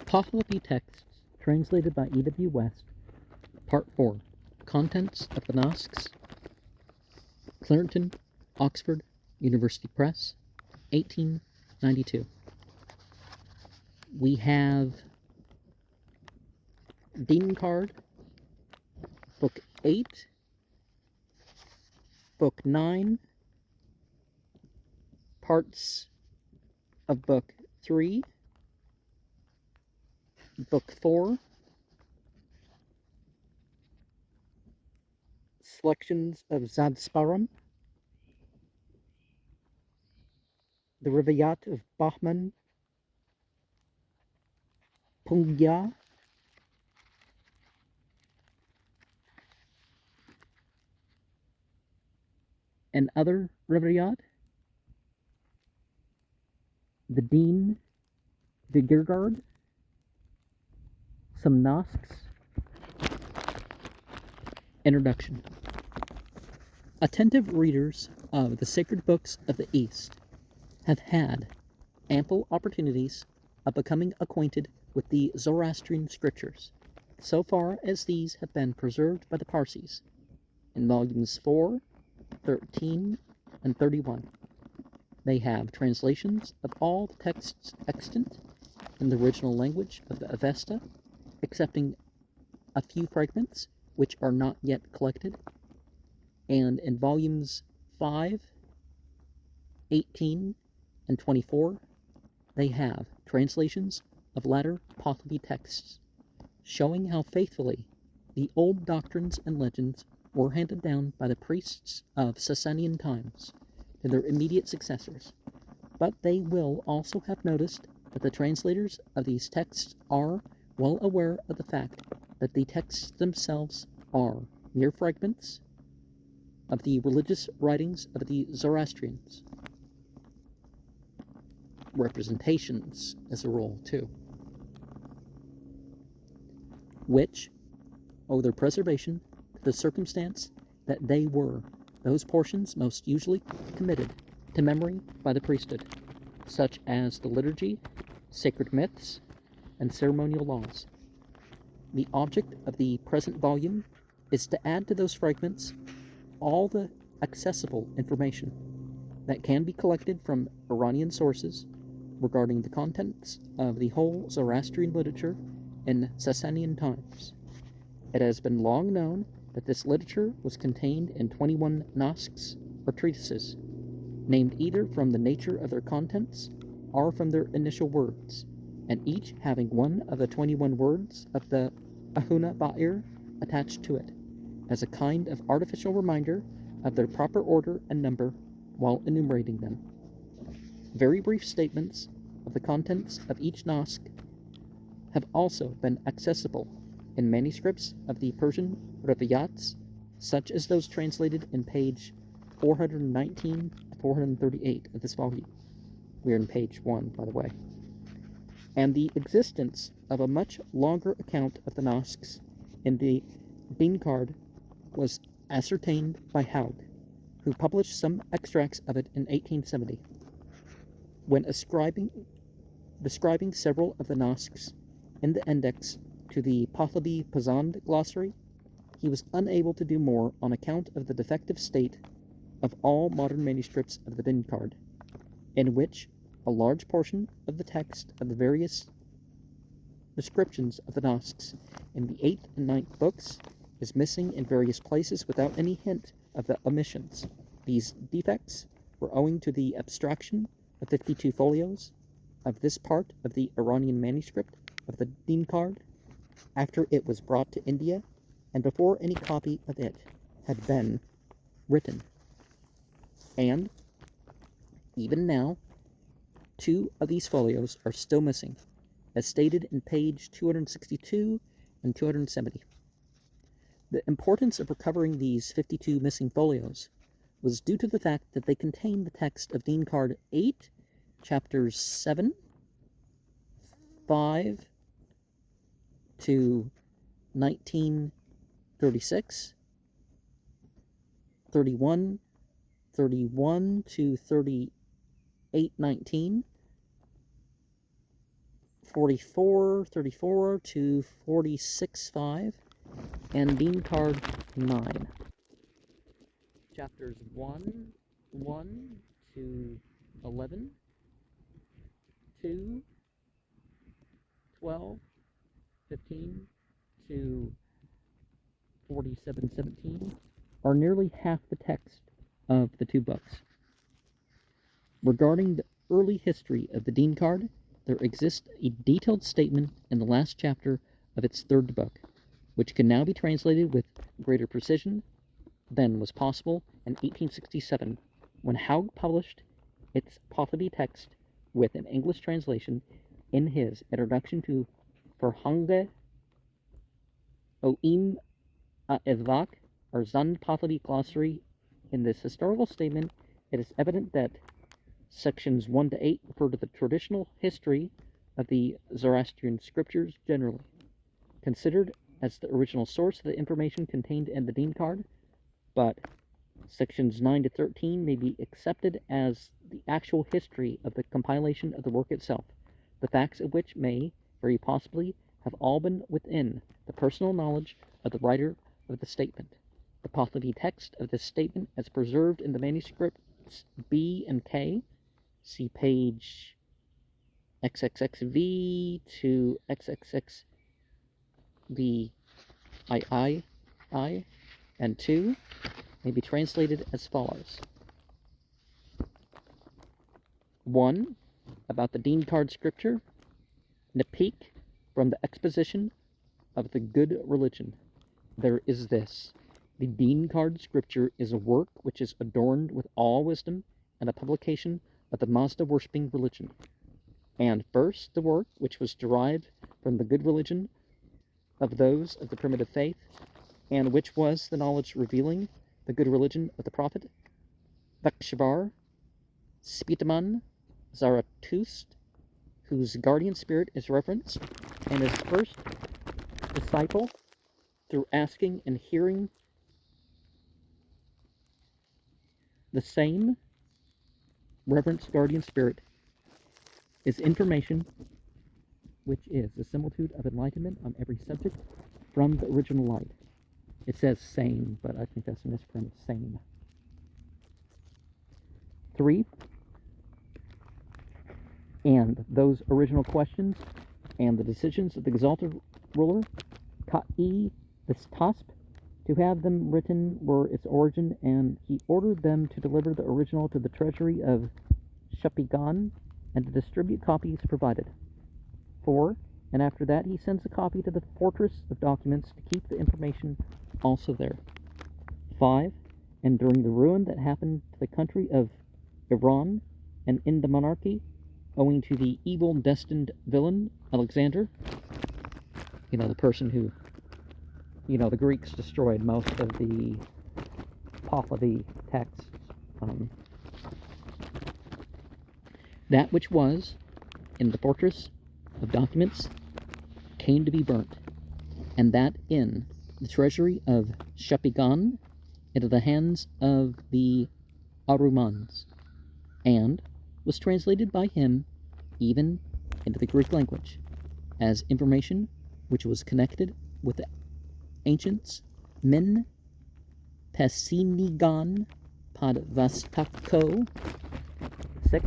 Pahlavi Texts, translated by E.W. West, Part 4. Contents of the Nasks, Clarendon, Oxford, University Press, 1892. We have Dean Card, Book 8, Book 9, parts of Book 3, Book 4, selections of Zadsparam, the Rivayat of Bahman, Pungya, and other Rivayat, the Dean, the Girgard, some Nasks. Introduction. Attentive readers of the sacred books of the East have had ample opportunities of becoming acquainted with the Zoroastrian scriptures, so far as these have been preserved by the Parsis, in volumes 4, 13, and 31. They have translations of all the texts extant in the original language of the Avesta, excepting a few fragments which are not yet collected, and in volumes 5, 18, and 24, they have translations of latter Pahlavi texts, showing how faithfully the old doctrines and legends were handed down by the priests of Sasanian times to their immediate successors. But they will also have noticed that the translators of these texts are well aware of the fact that the texts themselves are mere fragments of the religious writings of the Zoroastrians. Representations, as a rule, too, which owe their preservation to the circumstance that they were those portions most usually committed to memory by the priesthood, such as the liturgy, sacred myths, and ceremonial laws. The object of the present volume is to add to those fragments all the accessible information that can be collected from Iranian sources regarding the contents of the whole Zoroastrian literature in Sasanian times. It has been long known that this literature was contained in 21 Nasks, or treatises, named either from the nature of their contents or from their initial words, and each having one of the 21 words of the Ahuna Ba'ir attached to it, as a kind of artificial reminder of their proper order and number while enumerating them. Very brief statements of the contents of each Nask have also been accessible in manuscripts of the Persian Rivayats, such as those translated in page 419 to 438 of this volume. We are in page 1, by the way. And the existence of a much longer account of the Nasks in the Dean Card was ascertained by Haug, who published some extracts of it in 1870. When describing several of the Nasks in the index to the Pahlavi Pazand glossary, he was unable to do more on account of the defective state of all modern manuscripts of the Din Card, in which a large portion of the text of the various descriptions of the Nasks in the 8th and 9th books is missing in various places without any hint of the omissions. These defects were owing to the abstraction of 52 folios of this part of the Iranian manuscript of the Din Card after it was brought to India and before any copy of it had been written. And even now, 2 of these folios are still missing, as stated in page 262 and 270. The importance of recovering these 52 missing folios was due to the fact that they contain the text of Dean Card 8, chapters 7, 5 to 1936, 31, 31 to 38:19, 4434 to 465, and Dean Card 9. Chapters 1 to 11, 2, 12, 15 to 4717 are nearly half the text of the two books. Regarding the early history of the Dean Card, there exists a detailed statement in the last chapter of its third book, which can now be translated with greater precision than was possible in 1867, when Haug published its Pahlavi text with an English translation in his Introduction to Verhange Oim Evak, or Zand Pahlavi glossary. In this historical statement, it is evident that sections 1 to 8 refer to the traditional history of the Zoroastrian scriptures generally, considered as the original source of the information contained in the Dean Card, but sections 9 to 13 may be accepted as the actual history of the compilation of the work itself, the facts of which may, very possibly, have all been within the personal knowledge of the writer of the statement. The Pahlavi text of this statement, as preserved in the manuscripts B and K, see page XXXV to XXXVII and 2, may be translated as follows. 1. About the Dean Card scripture, Nepik, from the exposition of the good religion. There is this: the Dean Card scripture is a work which is adorned with all wisdom and a publication of the Mazda worshipping religion. And first, the work which was derived from the good religion of those of the primitive faith, and which was the knowledge revealing the good religion of the prophet Vakshavar, Spitaman, Zarathustra, whose guardian spirit is referenced, and his first disciple, through asking and hearing the same reverenced guardian spirit, is information which is the similitude of enlightenment on every subject from the original light. It says same, but I think that's a misprint. Same. 3. And those original questions and the decisions of the exalted ruler, Ka'i the Tasp, to have them written were its origin, and he ordered them to deliver the original to the treasury of Shapigan and to distribute copies provided. 4. And after that he sends a copy to the fortress of documents to keep the information also there. 5. And during the ruin that happened to the country of Iran and in the monarchy, owing to the evil destined villain Alexander, the person who, the Greeks destroyed most of the Pahlavi texts. That which was in the fortress of documents came to be burnt, and that in the treasury of Shapigan into the hands of the Arumans, and was translated by him even into the Greek language as information which was connected with the ancients Min Pesinigan Padvastako 6,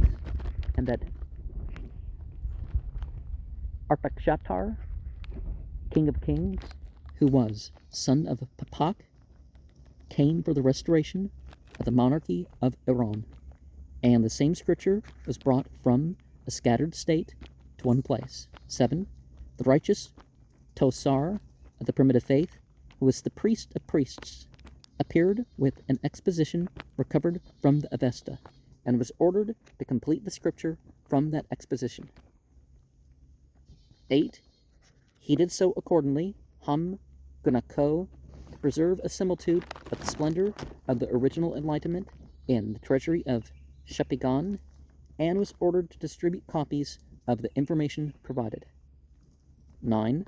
and that Arpakshatar, king of kings, who was son of Papak, came for the restoration of the monarchy of Iran, and the same scripture was brought from a scattered state to one place. 7. The righteous Tosar of the primitive faith, who was the priest of priests, appeared with an exposition recovered from the Avesta, and was ordered to complete the scripture from that exposition. 8. He did so accordingly, hum gunako, to preserve a similitude of the splendor of the original enlightenment in the treasury of Shapigan, and was ordered to distribute copies of the information provided. 9.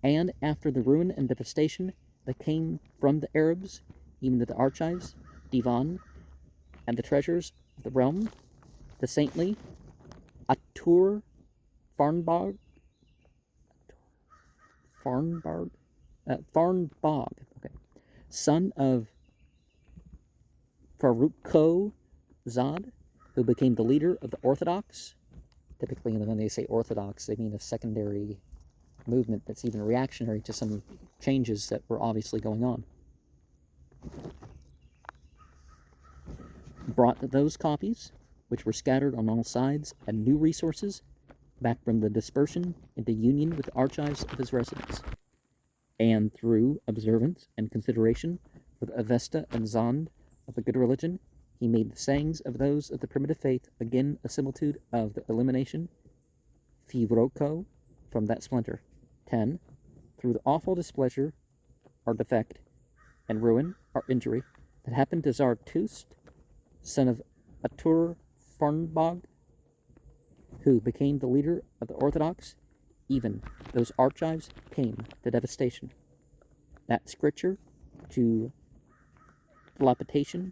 And after the ruin and devastation that came from the Arabs, even to the archives, divan, and the treasures of the realm, the saintly Atur Farnbog Farnbog, okay, son of Farukho Zad, who became the leader of the Orthodox. Typically, when they say Orthodox, they mean a secondary movement that's even reactionary to some changes that were obviously going on. Brought those copies, which were scattered on all sides, and new resources back from the dispersion into union with the archives of his residence. And through observance and consideration for the Avesta and Zand of the good religion, he made the sayings of those of the primitive faith again a similitude of the elimination, Fivroko, from that splinter. 10. Through the awful displeasure, or defect, and ruin, or injury, that happened to Zarathustra, son of Atur Farnbog, who became the leader of the Orthodox, even those archives came to devastation. That scripture to dilapidation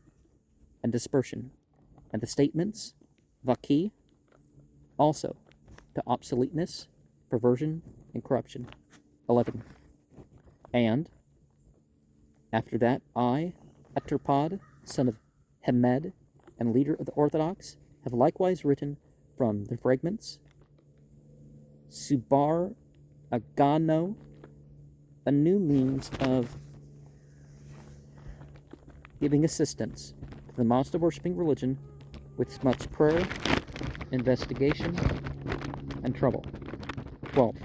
and dispersion, and the statements, vaki, also to obsoleteness, perversion, and corruption. 11. And, after that, I, Aturpad, son of Hemed, and leader of the Orthodox, have likewise written from the fragments, Subar Agano, a new means of giving assistance to the monster-worshipping religion with much prayer, investigation, and trouble. 12.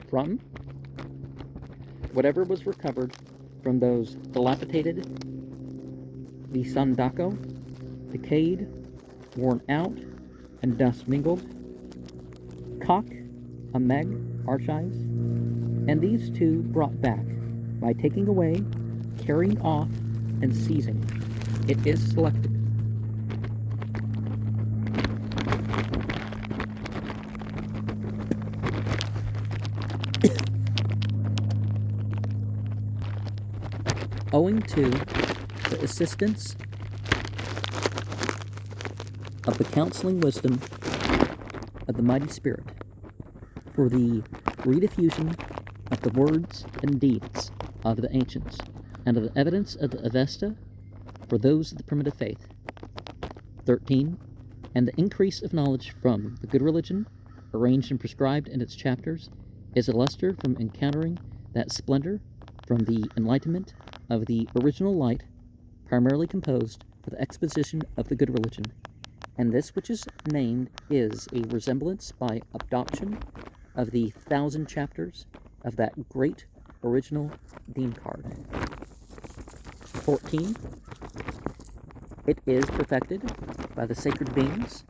From whatever was recovered from those dilapidated, Visandako, decayed, worn out, and dust mingled, Kak, Ameg, archives, and these two brought back by taking away, carrying off, and seizing. It is selected. Owing to the assistance of the counseling wisdom of the mighty Spirit, for the rediffusion of the words and deeds of the ancients, and of the evidence of the Avesta for those of the primitive faith. 13. And the increase of knowledge from the good religion, arranged and prescribed in its chapters, is a luster from encountering that splendor from the enlightenment of the original light, primarily composed for the exposition of the good religion. And this which is named is a resemblance by adoption of the 1,000 chapters of that great original Dean card. 14. It is perfected by the sacred beings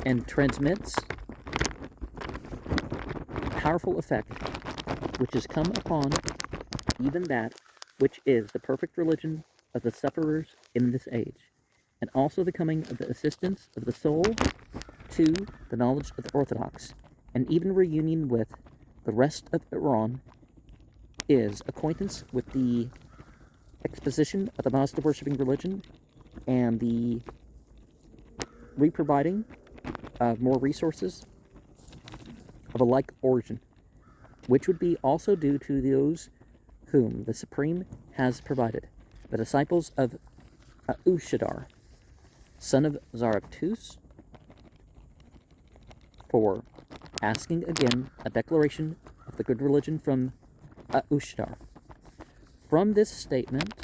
and transmits powerful effect which has come upon even that which is the perfect religion of the sufferers in this age, and also the coming of the assistance of the soul to the knowledge of the Orthodox, and even reunion with the rest of Iran is acquaintance with the exposition of the Mazda-worshipping religion and the reproviding of more resources of a like origin, which would be also due to those whom the Supreme has provided, the disciples of Aushadar, son of Zarathustra, for asking again a declaration of the good religion from Aushadar. From this statement,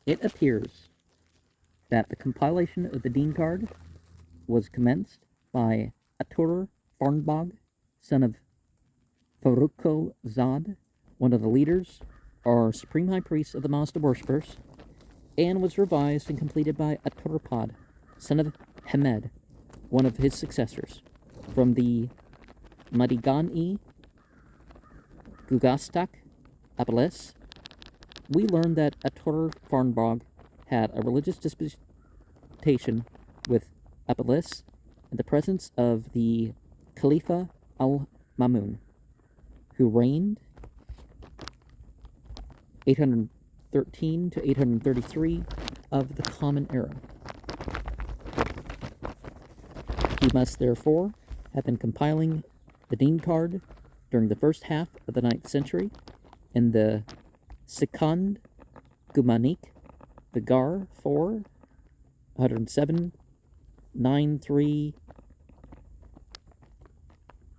it appears that the compilation of the Dean card was commenced by Atur Farnbog, son of Farukho Zad, one of the leaders or supreme high priests of the Mazda worshippers, and was revised and completed by Aturpad, son of Hemed, one of his successors. From the Madigani Gugastak Abeles, we learn that Atur Farnbog had a religious disputation with Abeles in the presence of the Khalifa al-Mamun, who reigned 813 to 833 of the Common Era. He must therefore have been compiling The Dean card during the first half of the 9th century in the Second Gumanik, Vigar 4, 107, 93,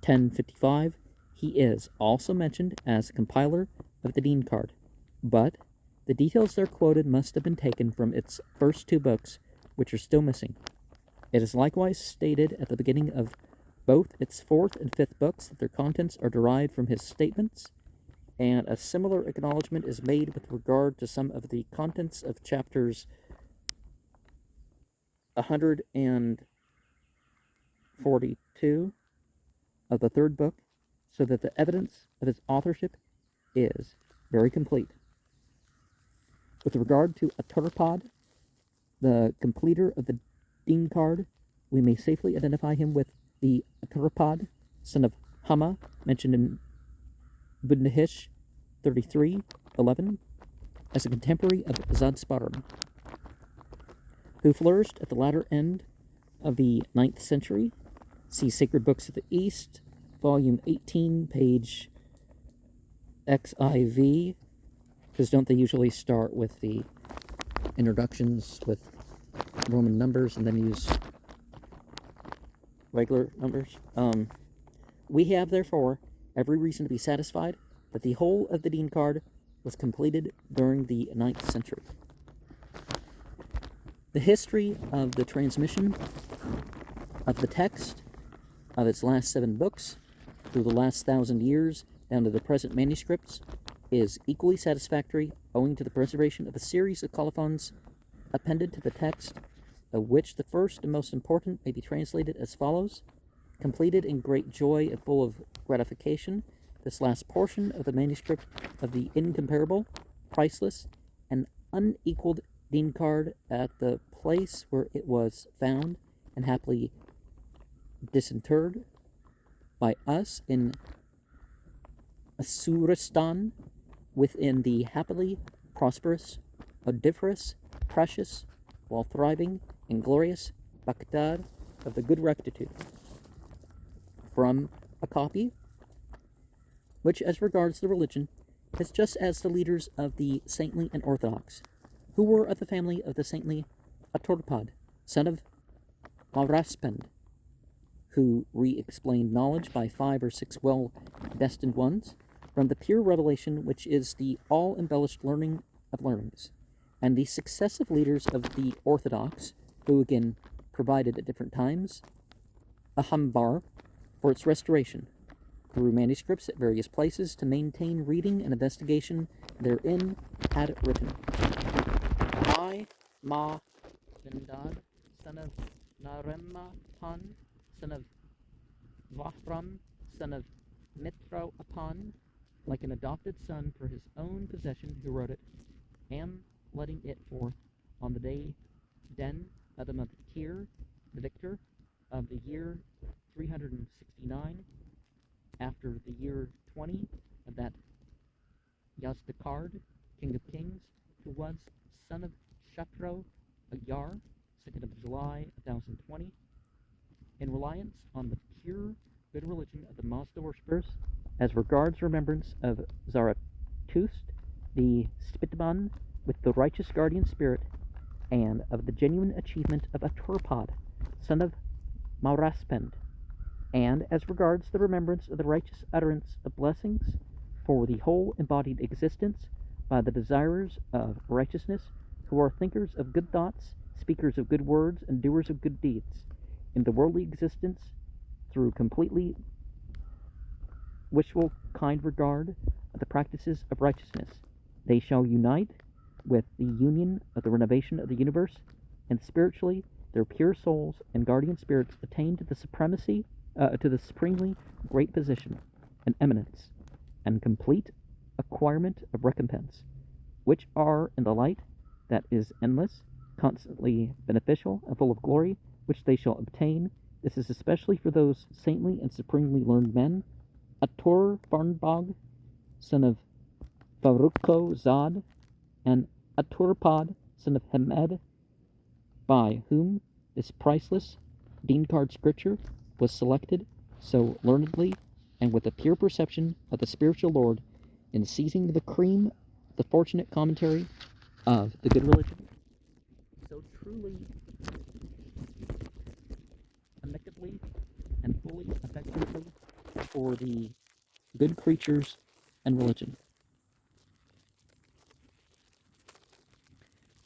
1055, he is also mentioned as a compiler of the Dean card, but the details there quoted must have been taken from its first 2 books, which are still missing. It is likewise stated at the beginning of both its 4th and 5th books that their contents are derived from his statements, and a similar acknowledgment is made with regard to some of the contents of chapters 142 of the 3rd book, so that the evidence of his authorship is very complete. With regard to Aturpad, the completer of the Dean card, we may safely identify him with the Aturpad, son of Hama, mentioned in Budnihish 33:11, as a contemporary of Zadsparum, who flourished at the latter end of the 9th century. See Sacred Books of the East, volume 18, page XIV, because don't they usually start with the introductions with Roman numbers and then use regular numbers? We have, therefore, every reason to be satisfied that the whole of the Dean card was completed during the 9th century. The history of the transmission of the text of its last 7 books through the last 1,000 years down to the present manuscripts is equally satisfactory, owing to the preservation of a series of colophons appended to the text, of which the first and most important may be translated as follows: completed in great joy and full of gratification, this last portion of the manuscript of the incomparable, priceless, and unequaled Dean card at the place where it was found and happily disinterred by us in Asuristan, within the happily prosperous, odoriferous, precious, while thriving and glorious Baghdad of the good rectitude. From a copy which, as regards the religion, is just as the leaders of the saintly and orthodox, who were of the family of the saintly Aturpad, son of Maraspend, who re-explained knowledge by 5 or 6 well-destined ones, from the pure revelation which is the all-embellished learning of learnings, and the successive leaders of the orthodox, who again provided at different times a hambar for its restoration, through manuscripts at various places to maintain reading and investigation therein had written. I, Ma Vindad, son of Naremma Pan, son of Vahram, son of Mitra Apan, like an adopted son for his own possession, who wrote it, am letting it forth on the day Den of the month Tir, the victor, of the year 369, after the year 20 of that Yazdakard, king of kings, who was son of Shatro Ayar, 2nd of July 1020, in reliance on the pure good religion of the Mazda worshippers, as regards remembrance of Zarathustra, the Spitman with the righteous guardian spirit, and of the genuine achievement of Aturpad, son of Maraspend, and as regards the remembrance of the righteous utterance of blessings for the whole embodied existence by the desirers of righteousness, who are thinkers of good thoughts, speakers of good words, and doers of good deeds, in the worldly existence through completely wishful kind regard of the practices of righteousness. They shall unite with the union of the renovation of the universe, and spiritually their pure souls and guardian spirits attain to the supremely great position and eminence and complete acquirement of recompense, which are in the light that is endless, constantly beneficial, and full of glory, which they shall obtain. This is especially for those saintly and supremely learned men, Atur Farnbog, son of Farukko Zad, and Aturpad, son of Hemed, by whom this priceless Dean card scripture was selected so learnedly and with a pure perception of the spiritual Lord in seizing the cream, the fortunate commentary of the good religion, so truly, amicably, and fully affectionately for the good creatures and religion,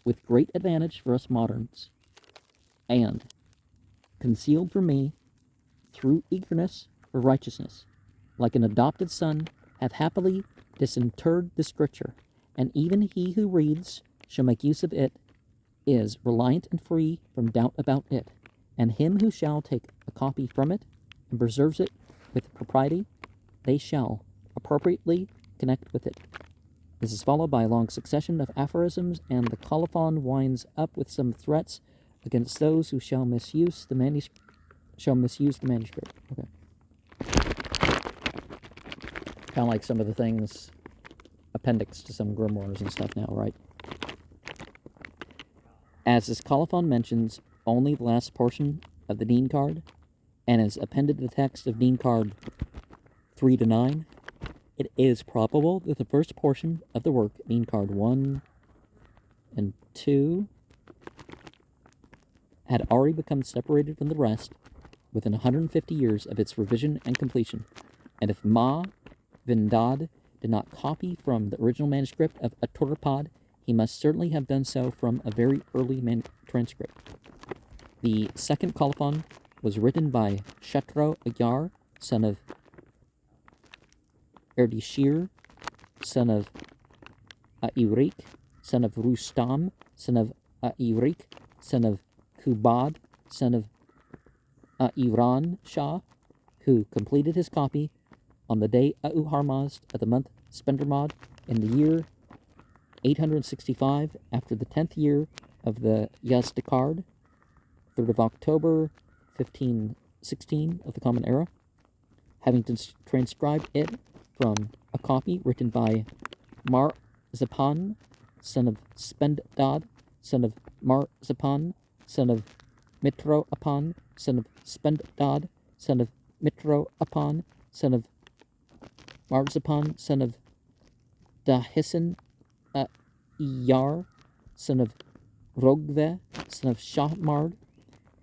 with great advantage for us moderns, and concealed from me through eagerness for righteousness, like an adopted son, have happily disinterred the Scripture, and even he who reads shall make use of it, is reliant and free from doubt about it, and him who shall take a copy from it and preserves it with propriety, they shall appropriately connect with it. This is followed by a long succession of aphorisms, and the colophon winds up with some threats against those who shall misuse the manuscript. Okay. Kind of like some of the things appendix to some grimoires and stuff now, right? As this colophon mentions only the last portion of the Dean card, and is appended to the text of Dean card 3 to 9, it is probable that the first portion of the work, Dean card 1 and 2, had already become separated from the rest within 150 years of its revision and completion, and if Ma Vindad did not copy from the original manuscript of Aturpad, he must certainly have done so from a very early transcript. The second colophon was written by Shatro Agyar, son of Erdishir, son of Airik, son of Rustam, son of Airik, son of Kubad, son of Iran Shah, who completed his copy on the day Auharmazd of the month Spendermad in the year 865 after the 10th year of the Yazdakard, 3rd of October 1516 of the Common Era, having transcribed it from a copy written by Marzapan, son of Spendad, son of Marzapan, son of Mitroapan, son of Spendad, son of Mitroapan, son of Marzapan, son of Dahisan Iyar, son of Rogve, son of Shahmard.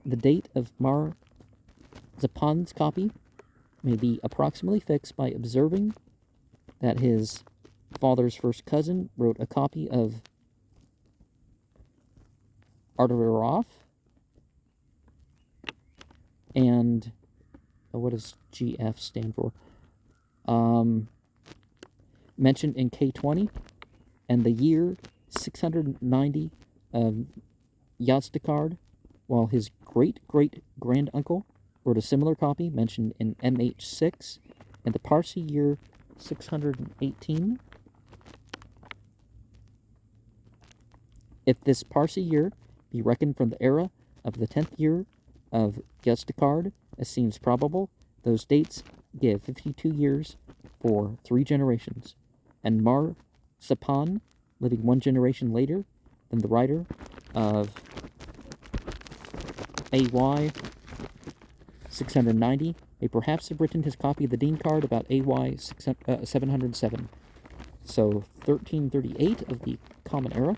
The date of Marzapan's copy may be approximately fixed by observing that his father's first cousin wrote a copy of Artavirov, and what does GF stand for? Mentioned in K20, and the year 690 of Yazdakard, while his great-great-granduncle wrote a similar copy mentioned in MH6, and the Parsi year 618. If this Parsi year be reckoned from the era of the 10th year of Yazdakard, as seems probable, those dates give 52 years for 3 generations, and Marzapan, living 1 generation later than the writer of AY 690, may perhaps have written his copy of the Dean card about AY 707, so 1338 of the Common Era,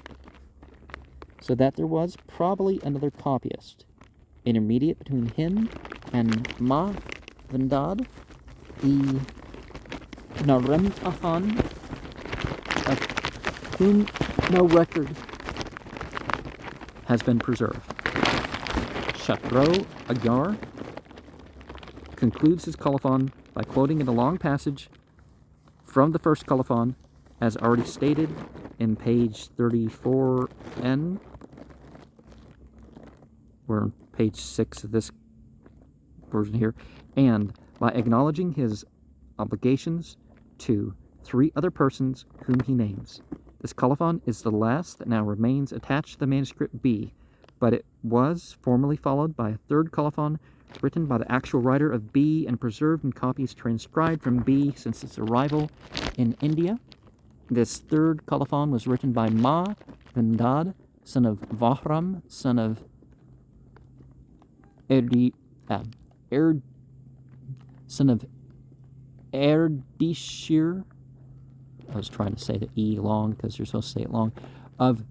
so that there was probably another copyist, intermediate between him and Ma Vindad, the Naremtahan, of whom no record has been preserved. Shatro Agyar concludes his colophon by quoting in a long passage from the first colophon, as already stated in page 34N. We're on page 6 of this version here, and by acknowledging his obligations to 3 other persons whom he names. This colophon is the last that now remains attached to the manuscript B, but it was formerly followed by a 3rd colophon written by the actual writer of B and preserved in copies transcribed from B since its arrival in India. This 3rd colophon was written by Ma Vindad, son of Vahram, son of son of Erdishir, I was trying to say the E long because you're supposed to say it long, of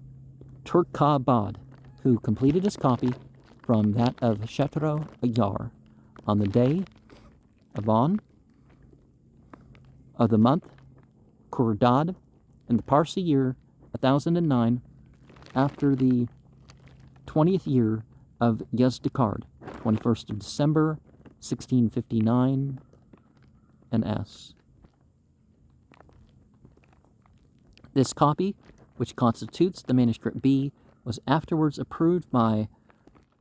Turkabad, who completed his copy from that of Shetro Ayar on the day of the month Kurdad in the Parsi year 1009 after the 20th year of Yezdikard, 21st of December, 1659, NS. This copy, which constitutes the manuscript B, was afterwards approved by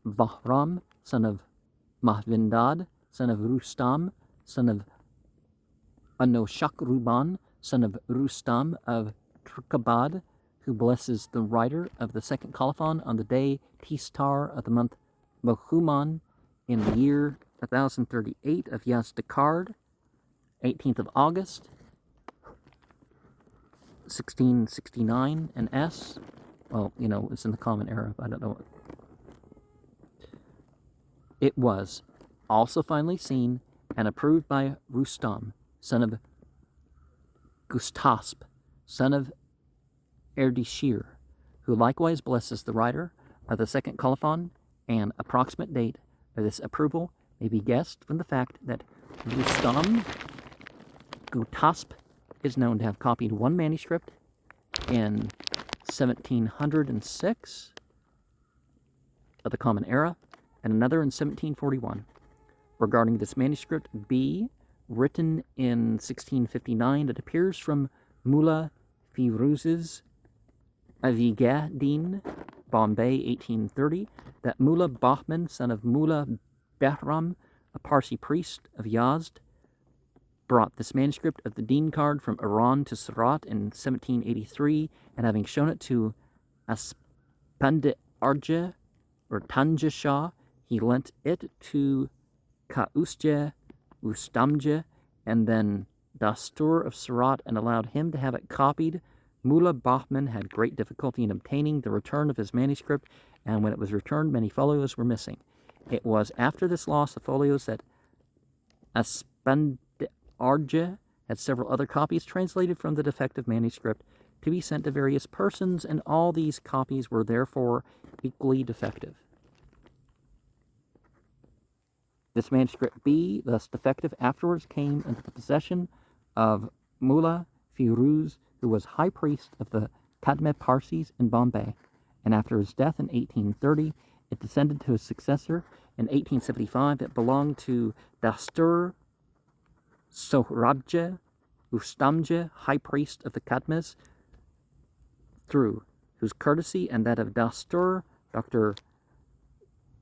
Bahram, son of Mahvindad, son of Rustam, son of Anoshakruban, son of Rustam of Turkabad, who blesses the writer of the second colophon on the day Tistar of the month Mohuman in the year 1038 of Yazdakard, 18th of August, 1669, and S. Well, you know, it's in the Common Era, but I don't know what. It was also finally seen and approved by Rustam, son of Gustasp, son of Erdishir, who likewise blesses the writer of the second colophon. An approximate date of this approval may be guessed from the fact that Rustam Gutasp is known to have copied one manuscript in 1706 of the Common Era and another in 1741. Regarding this manuscript B, written in 1659, it appears from Mullah Firuz's Avigadin, Bombay, 1830, that Mullah Bahman, son of Mullah Behram, a Parsi priest of Yazd, brought this manuscript of the Deen card from Iran to Surat in 1783, and having shown it to Aspandit Arja, or Tanja Shah, he lent it to Kausje Ustamje, and then Dastur of Surat, and allowed him to have it copied. Mullah Bahman had great difficulty in obtaining the return of his manuscript, and when it was returned, many folios were missing. It was after this loss of folios that Aspandarja had several other copies translated from the defective manuscript to be sent to various persons, and all these copies were therefore equally defective. This manuscript B, thus defective, afterwards came into the possession of Mullah Firuz, who was high priest of the Kadme Parsis in Bombay, and after his death in 1830, it descended to his successor. In 1875, it belonged to Dastur Sohrabje Ustamje, high priest of the Kadmes, through whose courtesy and that of Dastur, Dr.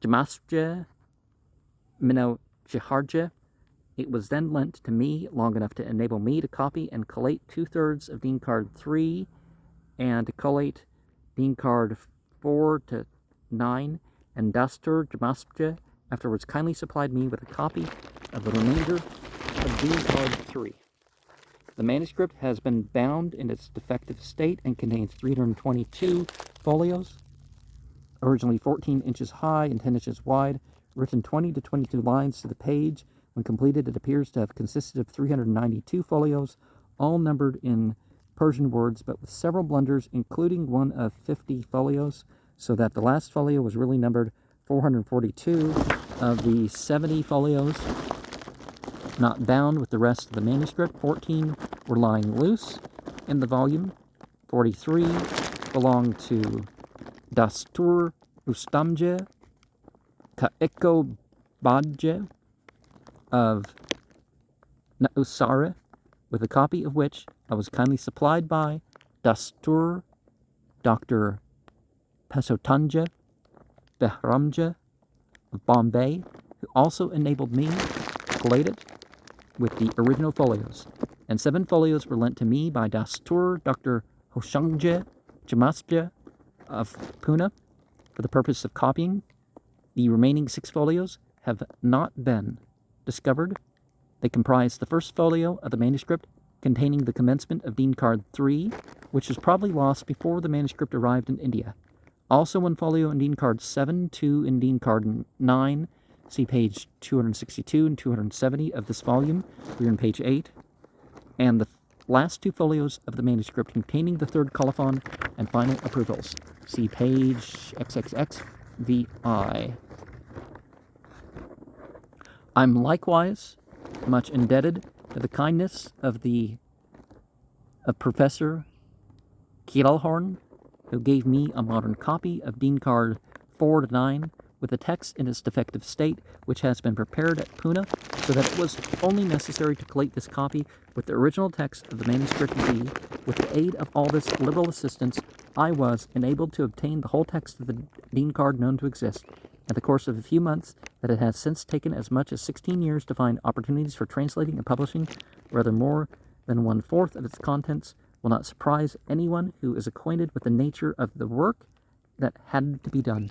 Jamasje Mino Jiharje, it was then lent to me long enough to enable me to copy and collate 2/3 of Deen Card 3 and to collate Deen Card 4 to 9, and Dastur Jamasje afterwards kindly supplied me with a copy of the remainder of Deen Card 3. The manuscript has been bound in its defective state and contains 322 folios, originally 14 inches high and 10 inches wide, written 20 to 22 lines to the page. When completed, it appears to have consisted of 392 folios, all numbered in Persian words, but with several blunders, including one of 50 folios, so that the last folio was really numbered 442 of the 70 folios not bound with the rest of the manuscript. 14 were lying loose in the volume. 43 belonged to Dastur Ustamje Kaeko Badje of Nausare, with a copy of which I was kindly supplied by Dastur Dr. Pesotanja Behramja of Bombay, who also enabled me to collate it with the original folios. And 7 folios were lent to me by Dastur Dr. Hoshangje Jamasje of Pune for the purpose of copying. The remaining 6 folios have not been discovered. They comprise the first folio of the manuscript containing the commencement of Deen Card 3, which was probably lost before the manuscript arrived in India. Also 1 folio in Deen Card 7, 2 in Deen Card 9, see page 262 and 270 of this volume. We're on page 8. and the last 2 folios of the manuscript containing the third colophon and final approvals. See page XXXVI. I'm likewise much indebted to the kindness of Professor Kielhorn, who gave me a modern copy of Dean Card 4-9 with the text in its defective state, which has been prepared at Pune, so that it was only necessary to collate this copy with the original text of the manuscript B. With the aid of all this liberal assistance, I was enabled to obtain the whole text of the Dean Card known to exist. In the course of a few months, that it has since taken as much as 16 years to find opportunities for translating and publishing rather more than 1/4 of its contents, will not surprise anyone who is acquainted with the nature of the work that had to be done.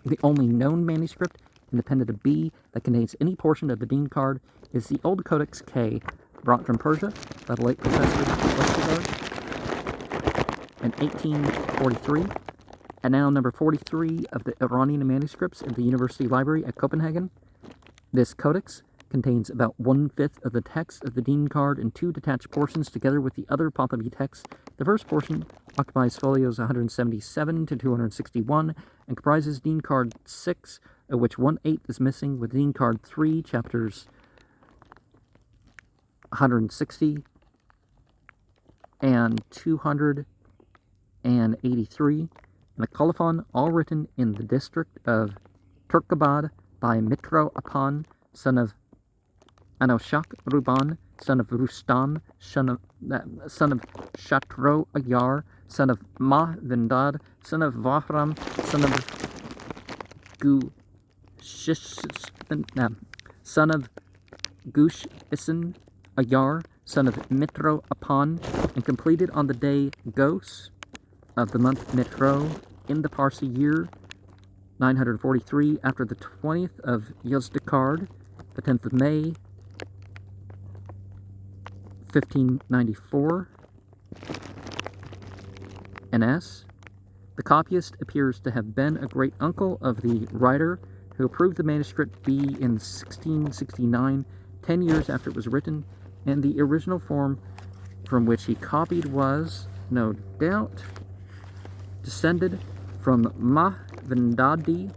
The only known manuscript independent of B that contains any portion of the Dean Card is the old Codex K, brought from Persia by the late Professor Westergaard in 1843, and now number 43 of the Iranian manuscripts in the University Library at Copenhagen. This codex contains about 1/5 of the text of the Dean Card in 2 detached portions together with the other Pahlavi texts. The first portion occupies folios 177 to 261 and comprises Dean Card 6, of which 1/8 is missing, with Dean Card 3, chapters 160 and 283, and a colophon, all written in the district of Turkabad by Mitro Apan, son of Anoshak Ruban, son of Rustam, son of Shatro Ayar, son of Mah Vindad, son of Vahram, son of son of Gush Isin Ayar, son of Mitro Apan, and completed on the day Gos of the month Mitro in the Parsi year 943 after the 20th of Yazdakard, the 10th of May, 1594 NS. The copyist appears to have been a great uncle of the writer who approved the manuscript B in 1669, 10 years after it was written, and the original form from which he copied was, no doubt, descended from Mahvendadi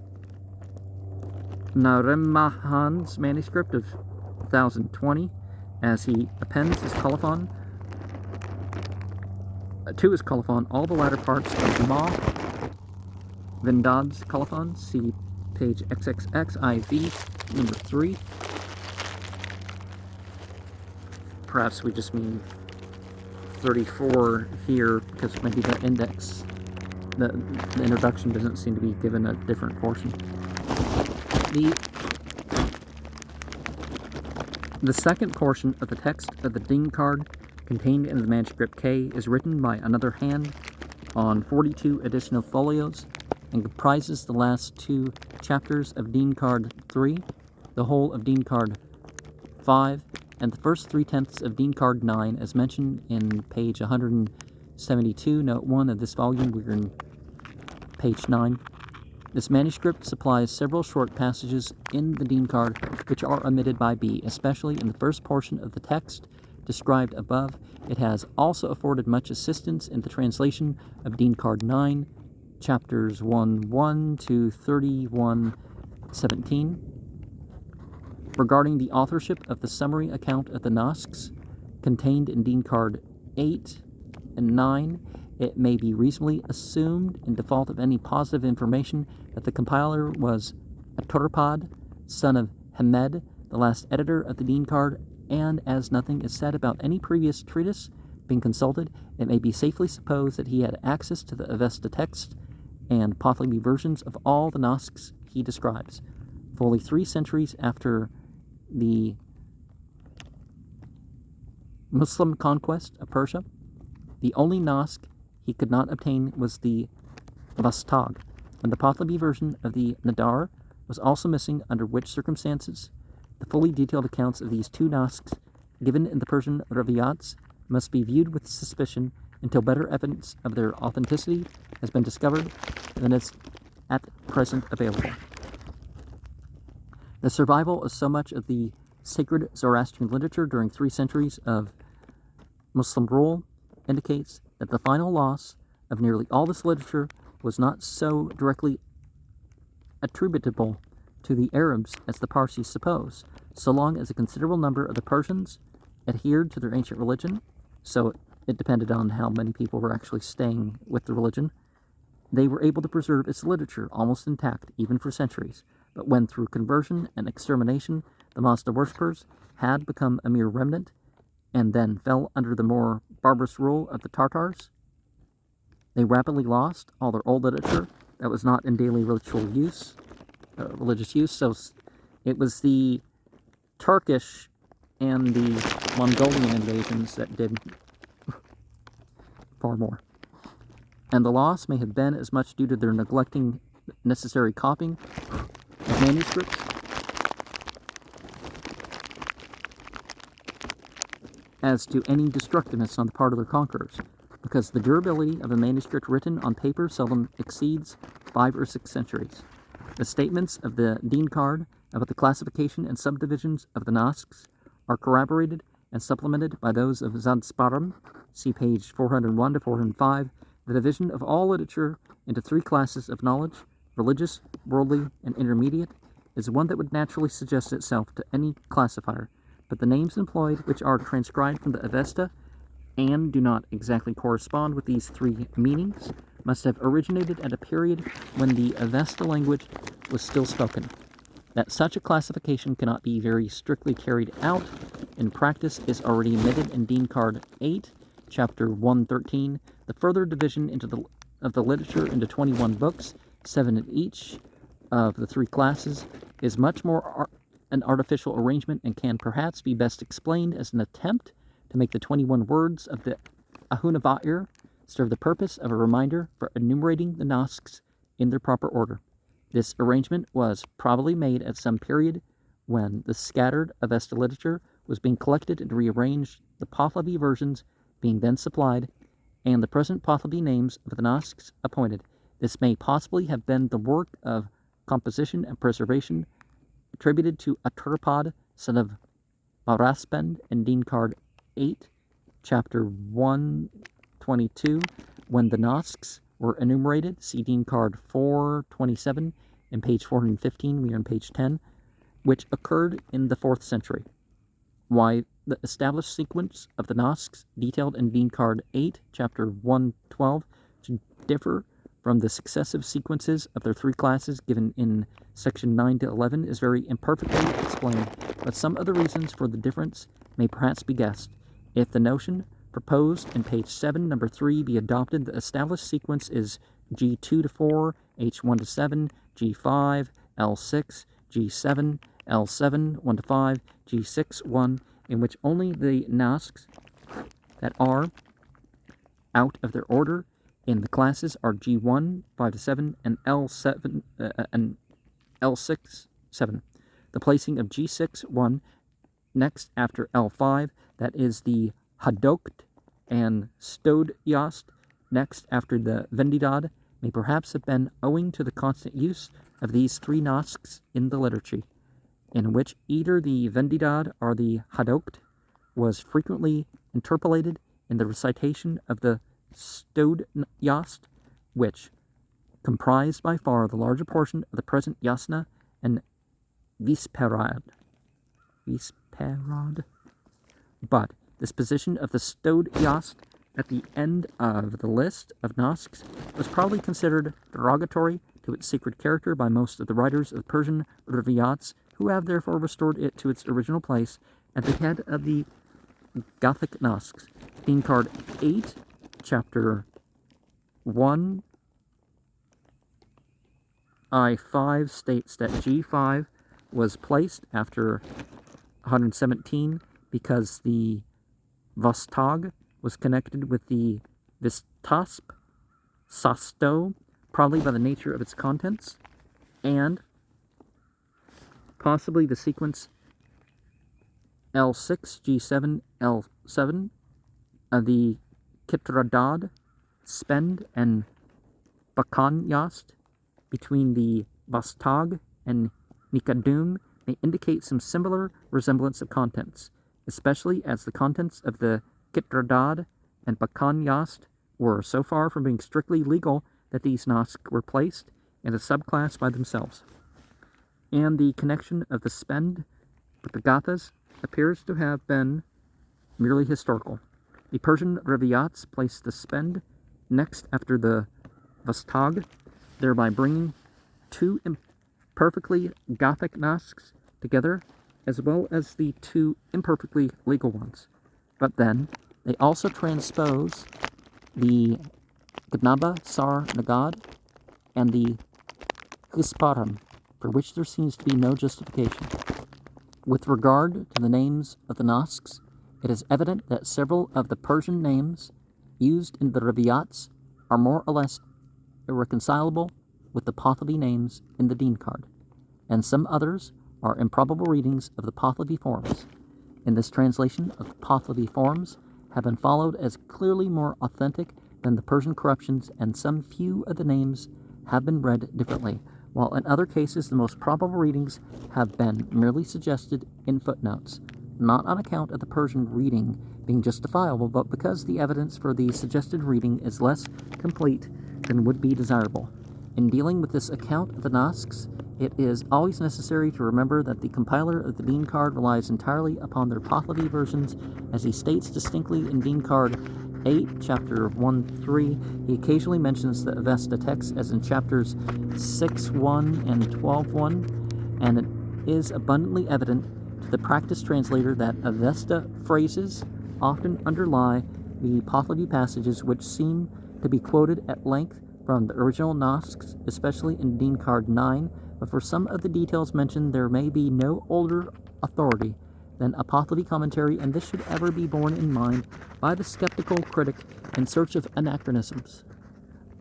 Naremahan's manuscript of 1020, as he appends his colophon to his colophon all the latter parts of Mahvendad's colophon. See page XXXIV, number 3. Perhaps we just mean 34 here, because maybe the index, the introduction doesn't seem to be given a different portion. The second portion of the text of the Dean Card contained in the manuscript K is written by another hand on 42 additional folios and comprises the last 2 chapters of Dean Card 3, the whole of Dean Card 5, and the first 3/10 of Dean Card 9, as mentioned in page 172, note 1 of this volume. We're in page 9. This manuscript supplies several short passages in the Dean Card which are omitted by B, especially in the first portion of the text described above. It has also afforded much assistance in the translation of Dean Card 9, chapters 1:1 to 31:17. Regarding the authorship of the summary account of the Nasks contained in Dean Card 8 and 9, it may be reasonably assumed, in default of any positive information, that the compiler was Aturpad, son of Hamed, the last editor of the Dean Card, and as nothing is said about any previous treatise being consulted, it may be safely supposed that he had access to the Avesta text and Pahlavi versions of all the Nasks he describes. Fully 3 centuries after the Muslim conquest of Persia, the only Nask he could not obtain was the Vastag, and the Pahlavi version of the Nadar was also missing, under which circumstances the fully detailed accounts of these 2 Nasks given in the Persian Raviyats must be viewed with suspicion until better evidence of their authenticity has been discovered than is at present available. The survival of so much of the sacred Zoroastrian literature during 3 centuries of Muslim rule indicates that the final loss of nearly all this literature was not so directly attributable to the Arabs as the Parsis suppose, so long as a considerable number of the Persians adhered to their ancient religion, so it depended on how many people were actually staying with the religion. They were able to preserve its literature almost intact, even for centuries. But when, through conversion and extermination, the Mazda worshippers had become a mere remnant, and then fell under the more barbarous rule of the Tartars, they rapidly lost all their old literature that was not in daily religious use. So it was the Turkish and the Mongolian invasions that did far more. And the loss may have been as much due to their neglecting necessary copying of manuscripts as to any destructiveness on the part of their conquerors, because the durability of a manuscript written on paper seldom exceeds 5 or 6 centuries. The statements of the Dean card about the classification and subdivisions of the Nasks are corroborated and supplemented by those of Zandsparam, see page 401 to 405. The division of all literature into 3 classes of knowledge, religious, worldly, and intermediate, is one that would naturally suggest itself to any classifier, but the names employed, which are transcribed from the Avesta and do not exactly correspond with these 3 meanings, must have originated at a period when the Avesta language was still spoken. That such a classification cannot be very strictly carried out in practice is already admitted in Dean Card 8, Chapter 113. The further division of the literature into 21 books, 7 in each of the 3 classes, is much more an artificial arrangement and can perhaps be best explained as an attempt to make the 21 words of the Ahunava'ir serve the purpose of a reminder for enumerating the Nasks in their proper order. This arrangement was probably made at some period when the scattered Avesta literature was being collected and rearranged, the Pahlavi versions being then supplied, and the present Pahlavi names of the Nasks appointed. This may possibly have been the work of composition and preservation attributed to Aturpad, son of Baraspend, in Dean Card 8, Chapter 122, when the Nasks were enumerated, see Dean Card 427, and page 415, we are on page 10, which occurred in the 4th century. Why the established sequence of the Nasks detailed in Dean Card 8, Chapter 112, should differ from the successive sequences of their 3 classes given in Section 9 to 11 is very imperfectly explained, but some of the reasons for the difference may perhaps be guessed. If the notion proposed in page 7, number 3, be adopted, the established sequence is G2 to 4, H1 to 7, G5, L6, G7, L7, 1 to 5, G6, 1, in which only the Nasks that are out of their order in the classes are G1, 5 to 7, and L7 and L6, 7. The placing of G6, 1 next after L5, that is the Hadokt, and Stod Yost next after the Vendidad, may perhaps have been owing to the constant use of these 3 Nasks in the liturgy, in which either the Vendidad or the Hadokt was frequently interpolated in the recitation of the Stod Yost, which comprised by far the larger portion of the present Yasna and Visperad. But this position of the Stod Yost at the end of the list of Nasks was probably considered derogatory to its sacred character by most of the writers of Persian Rivayats, who have therefore restored it to its original place at the head of the Gothic Nasks. Dean Card 8, Chapter 1, I5 states that G5 was placed after 117 because the Vostog was connected with the Vistasp, Sasto, probably by the nature of its contents, and possibly the sequence L6, G7, L7 of the Kitradad, Spend, and Bakanyast between the Vostog and Nikadum may indicate some similar resemblance of contents, especially as the contents of the Kitradad and Bakan Yast were so far from being strictly legal that these Nasks were placed in a subclass by themselves. And the connection of the Spend with the Gathas appears to have been merely historical. The Persian Reviyats placed the Spend next after the Vastag, thereby bringing two imperfectly Gothic Nasks together, as well as the two imperfectly legal ones. But then, they also transpose the Gnaba Sar Nagad and the Gisparam, for which there seems to be no justification. With regard to the names of the Nasks, it is evident that several of the Persian names used in the Reviyats are more or less irreconcilable with the Pahlavi names in the Deen card, and some others are improbable readings of the Pahlavi forms. In this translation of the Pahlavi forms have been followed as clearly more authentic than the Persian corruptions, and some few of the names have been read differently, while in other cases the most probable readings have been merely suggested in footnotes, not on account of the Persian reading being justifiable, but because the evidence for the suggested reading is less complete than would be desirable. In dealing with this account of the Nasks, it is always necessary to remember that the compiler of the Deen card relies entirely upon their Pahlavi versions, as he states distinctly in Deen card 8, chapter 1.3. He occasionally mentions the Avesta text, as in chapters 6.1 and 12.1, and it is abundantly evident to the practiced translator that Avesta phrases often underlie the Pahlavi passages, which seem to be quoted at length from the original Nasks, especially in Deen card 9, but for some of the details mentioned there may be no older authority than a Pahlavi commentary, and this should ever be borne in mind by the skeptical critic in search of anachronisms.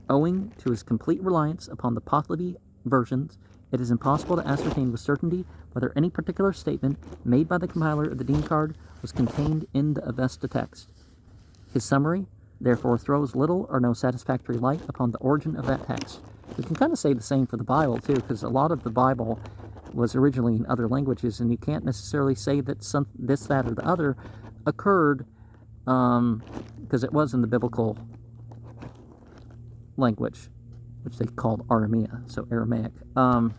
Owing to his complete reliance upon the Pahlavi versions, it is impossible to ascertain with certainty whether any particular statement made by the compiler of the Deen card was contained in the Avesta text. His summary, therefore, throws little or no satisfactory light upon the origin of that text. We can kind of say the same for the Bible, too, because a lot of the Bible was originally in other languages, and you can't necessarily say that this, that, or the other occurred because it was in the biblical language, which they called Aramea, so Aramaic. But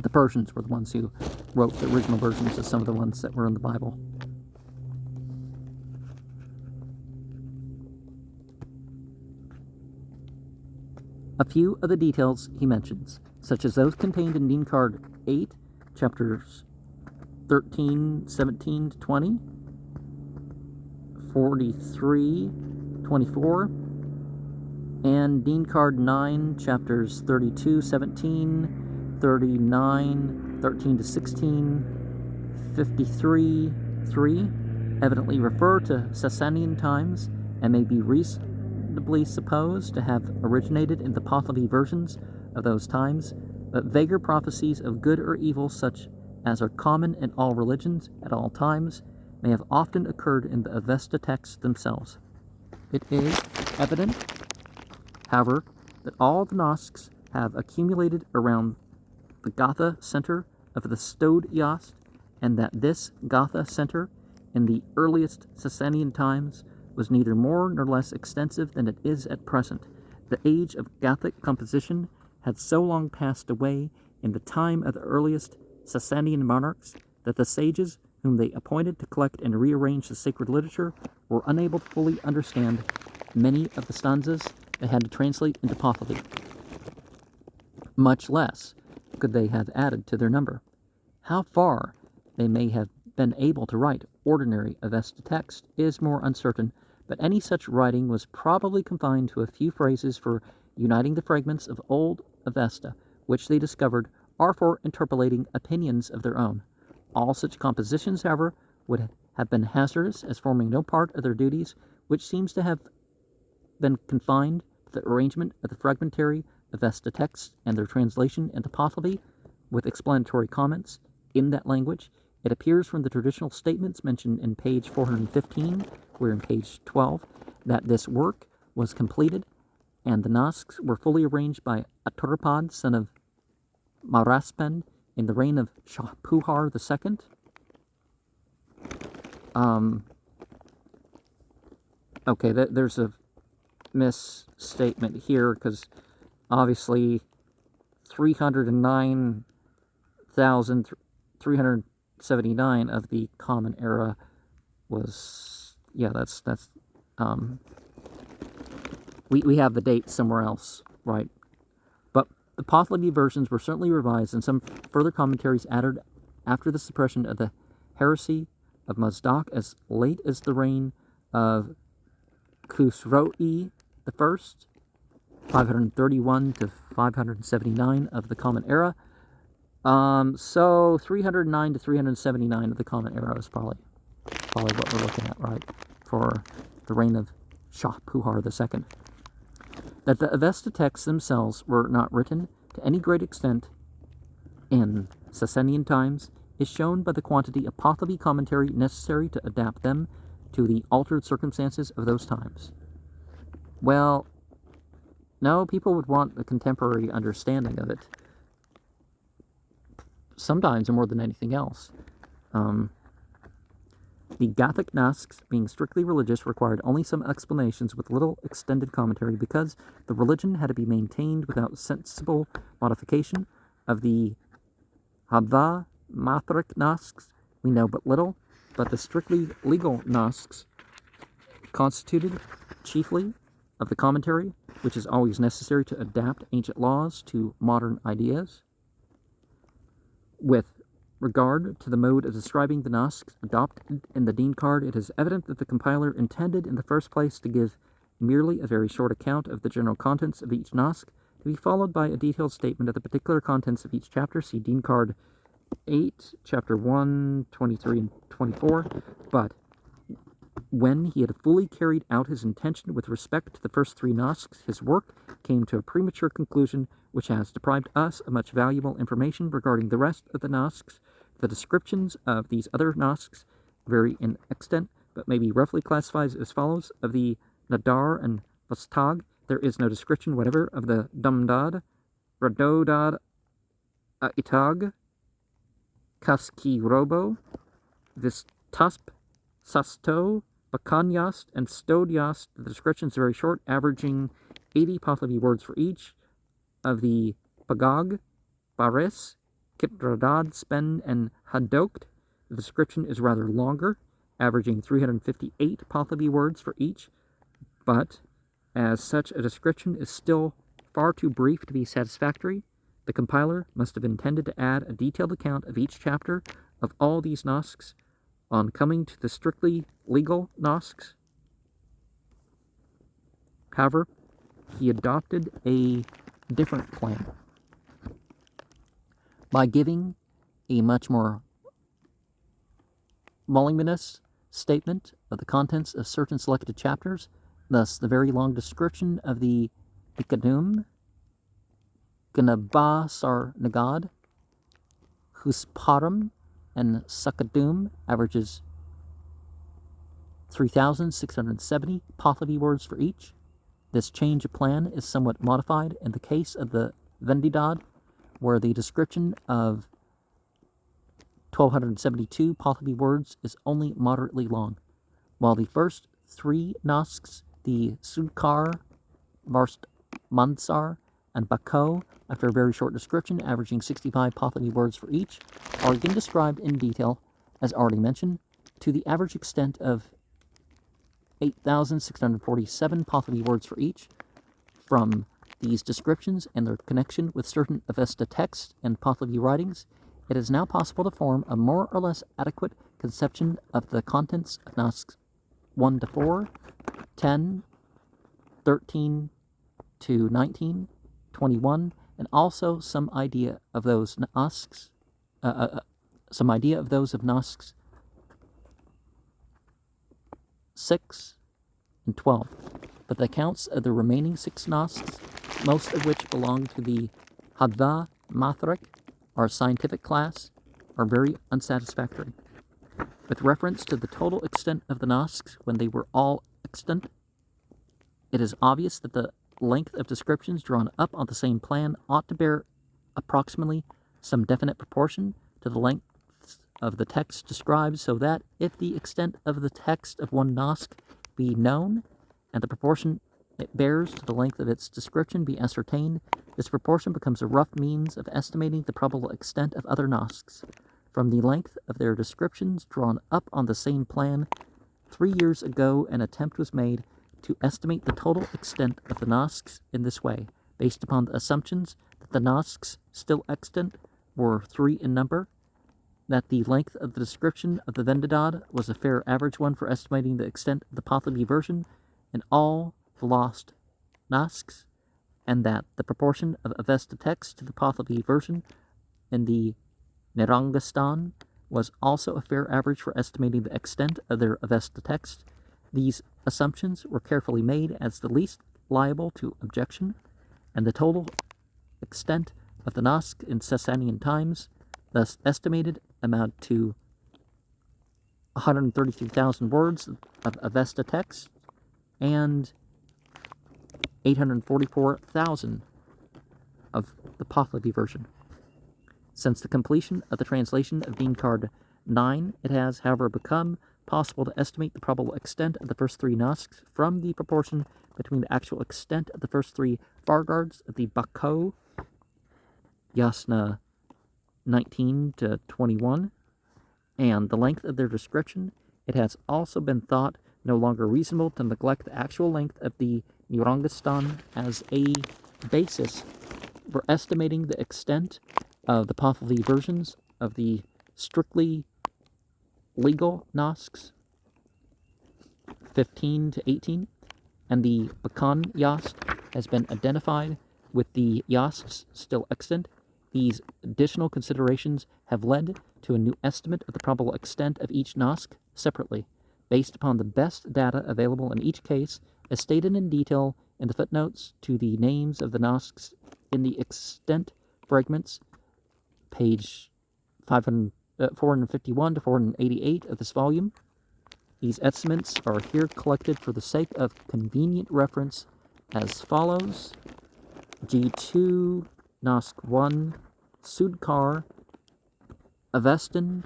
the Persians were the ones who wrote the original versions of some of the ones that were in the Bible. A few of the details he mentions, such as those contained in Deen card 8, chapters 13, 17 to 20, 43, 24, and Deen card 9, chapters 32, 17, 39, 13 to 16, 53, 3, evidently refer to Sasanian times and may be reasonably supposed to have originated in the Pahlavi versions of those times, but vaguer prophecies of good or evil, such as are common in all religions at all times, may have often occurred in the Avesta texts themselves. It is evident, however, that all the Nasks have accumulated around the Gotha center of the Stod Yast, and that this Gotha center in the earliest Sasanian times was neither more nor less extensive than it is at present. The age of Gothic composition had so long passed away in the time of the earliest Sasanian monarchs that the sages whom they appointed to collect and rearrange the sacred literature were unable to fully understand many of the stanzas they had to translate into Pahlavi. Much less could they have added to their number. How far they may have been able to write ordinary Avesta text is more uncertain, but any such writing was probably confined to a few phrases for uniting the fragments of old Avesta, which they discovered, or for interpolating opinions of their own. All such compositions, however, would have been hazardous as forming no part of their duties, which seems to have been confined to the arrangement of the fragmentary Avesta texts and their translation into Pahlavi, with explanatory comments in that language. It appears from the traditional statements mentioned in page 415, we're in page 12, that this work was completed, and the Nasks were fully arranged by Aturpad, son of Maraspend, in the reign of Shah Puhar II. Okay, there's a misstatement here, because obviously 309,379 of the Common Era was, yeah, that's we have the date somewhere else, right? But the Pahlavi versions were certainly revised, and some further commentaries added after the suppression of the heresy of Mazdak as late as the reign of Khusroi I, 531 to 579 of the Common Era. So 309 to 379 of the Common Era is probably what we're looking at, right, for the reign of Shah Puhar II. That the Avesta texts themselves were not written to any great extent in Sasanian times is shown by the quantity of Pahlavi commentary necessary to adapt them to the altered circumstances of those times. Well, no, people would want a contemporary understanding of it, sometimes more than anything else. The Gothic Nasks, being strictly religious, required only some explanations with little extended commentary, because the religion had to be maintained without sensible modification. Of the Hadva Mathrik Nasks, we know but little, but the strictly legal Nasks constituted chiefly of the commentary, which is always necessary to adapt ancient laws to modern ideas. With regard to the mode of describing the Nasks adopted in the Dean card, it is evident that the compiler intended in the first place to give merely a very short account of the general contents of each Nask, to be followed by a detailed statement of the particular contents of each chapter. See Dean card 8, chapter 1, 23, and 24. But when he had fully carried out his intention with respect to the first three Nasks, his work came to a premature conclusion, which has deprived us of much valuable information regarding the rest of the Nasks. The descriptions of these other Nasks vary in extent, but may be roughly classified as follows. Of the Nadar and Vastag, there is no description whatever of the Dumdad, Radodad, Itag, Kaski Robo, Vistasp, Sasto, Bakanyast, and Stodyast. The descriptions are very short, averaging 80 Pahlavi words for each. Of the Pagog, Baris, Kitradad, Spen, and Hadokt, the description is rather longer, averaging 358 Pahlavi words for each, but as such a description is still far too brief to be satisfactory, the compiler must have intended to add a detailed account of each chapter of all these Nasks. On coming to the strictly legal Nasks, however, he adopted a different plan by giving a much more voluminous statement of the contents of certain selected chapters. Thus, the very long description of the Ikadum, Ganabasar Nagad, Husparam, and Sakadum averages 3,670 Pahlavi words for each. This change of plan is somewhat modified in the case of the Vendidad, where the description of 1,272 Pahlavi words is only moderately long, while the first three Nasks, the Sudkar, Varst Mansar, and Bako, after a very short description averaging 65 Pahlavi words for each, are again described in detail, as already mentioned, to the average extent of 8,647 Pahlavi words for each. From these descriptions and their connection with certain Avesta texts and Pahlavi writings, it is now possible to form a more or less adequate conception of the contents of Nasks 1 to 4, 10, 13 to 19, 21, and also some idea of those Nasks, of Nasks 6 and 12. But the accounts of the remaining 6 Nasks, most of which belong to the Hadva Mathrik, our scientific class, are very unsatisfactory. With reference to the total extent of the Nasks when they were all extant, it is obvious that the length of descriptions drawn up on the same plan ought to bear approximately some definite proportion to the length of the text described, so that if the extent of the text of one Nask be known, and the proportion it bears to the length of its description be ascertained, this proportion becomes a rough means of estimating the probable extent of other Nasks. From the length of their descriptions drawn up on the same plan, 3 years ago an attempt was made to estimate the total extent of the Nasks in this way, based upon the assumptions that the Nasks still extant were 3 in number, that the length of the description of the Vendidad was a fair average one for estimating the extent of the Pahlavi version in all the lost Nasks, and that the proportion of Avesta text to the Pahlavi version in the Nirangastan was also a fair average for estimating the extent of their Avesta text. These assumptions were carefully made as the least liable to objection, and the total extent of the Nask in Sasanian times, thus estimated, amount to 133,000 words of Avesta text and 844,000 of the Pahlavi version. Since the completion of the translation of Dean Card 9, it has, however, become possible to estimate the probable extent of the first 3 Nasks from the proportion between the actual extent of the first 3 Vargards of the Bako, Yasna 19 to 21, and the length of their description. It has also been thought no longer reasonable to neglect the actual length of the Nirangastan as a basis for estimating the extent of the Pahlavi versions of the strictly legal Nasks 15 to 18, and the Bakan Yast has been identified with the Yasts still extant. These additional considerations have led to a new estimate of the probable extent of each Nask separately, based upon the best data available in each case, as stated in detail in the footnotes to the names of the Nasks in the extent fragments, page 451 to 488 of this volume. These estimates are here collected for the sake of convenient reference as follows. G2, Nask 1, Sudkar, Avestan,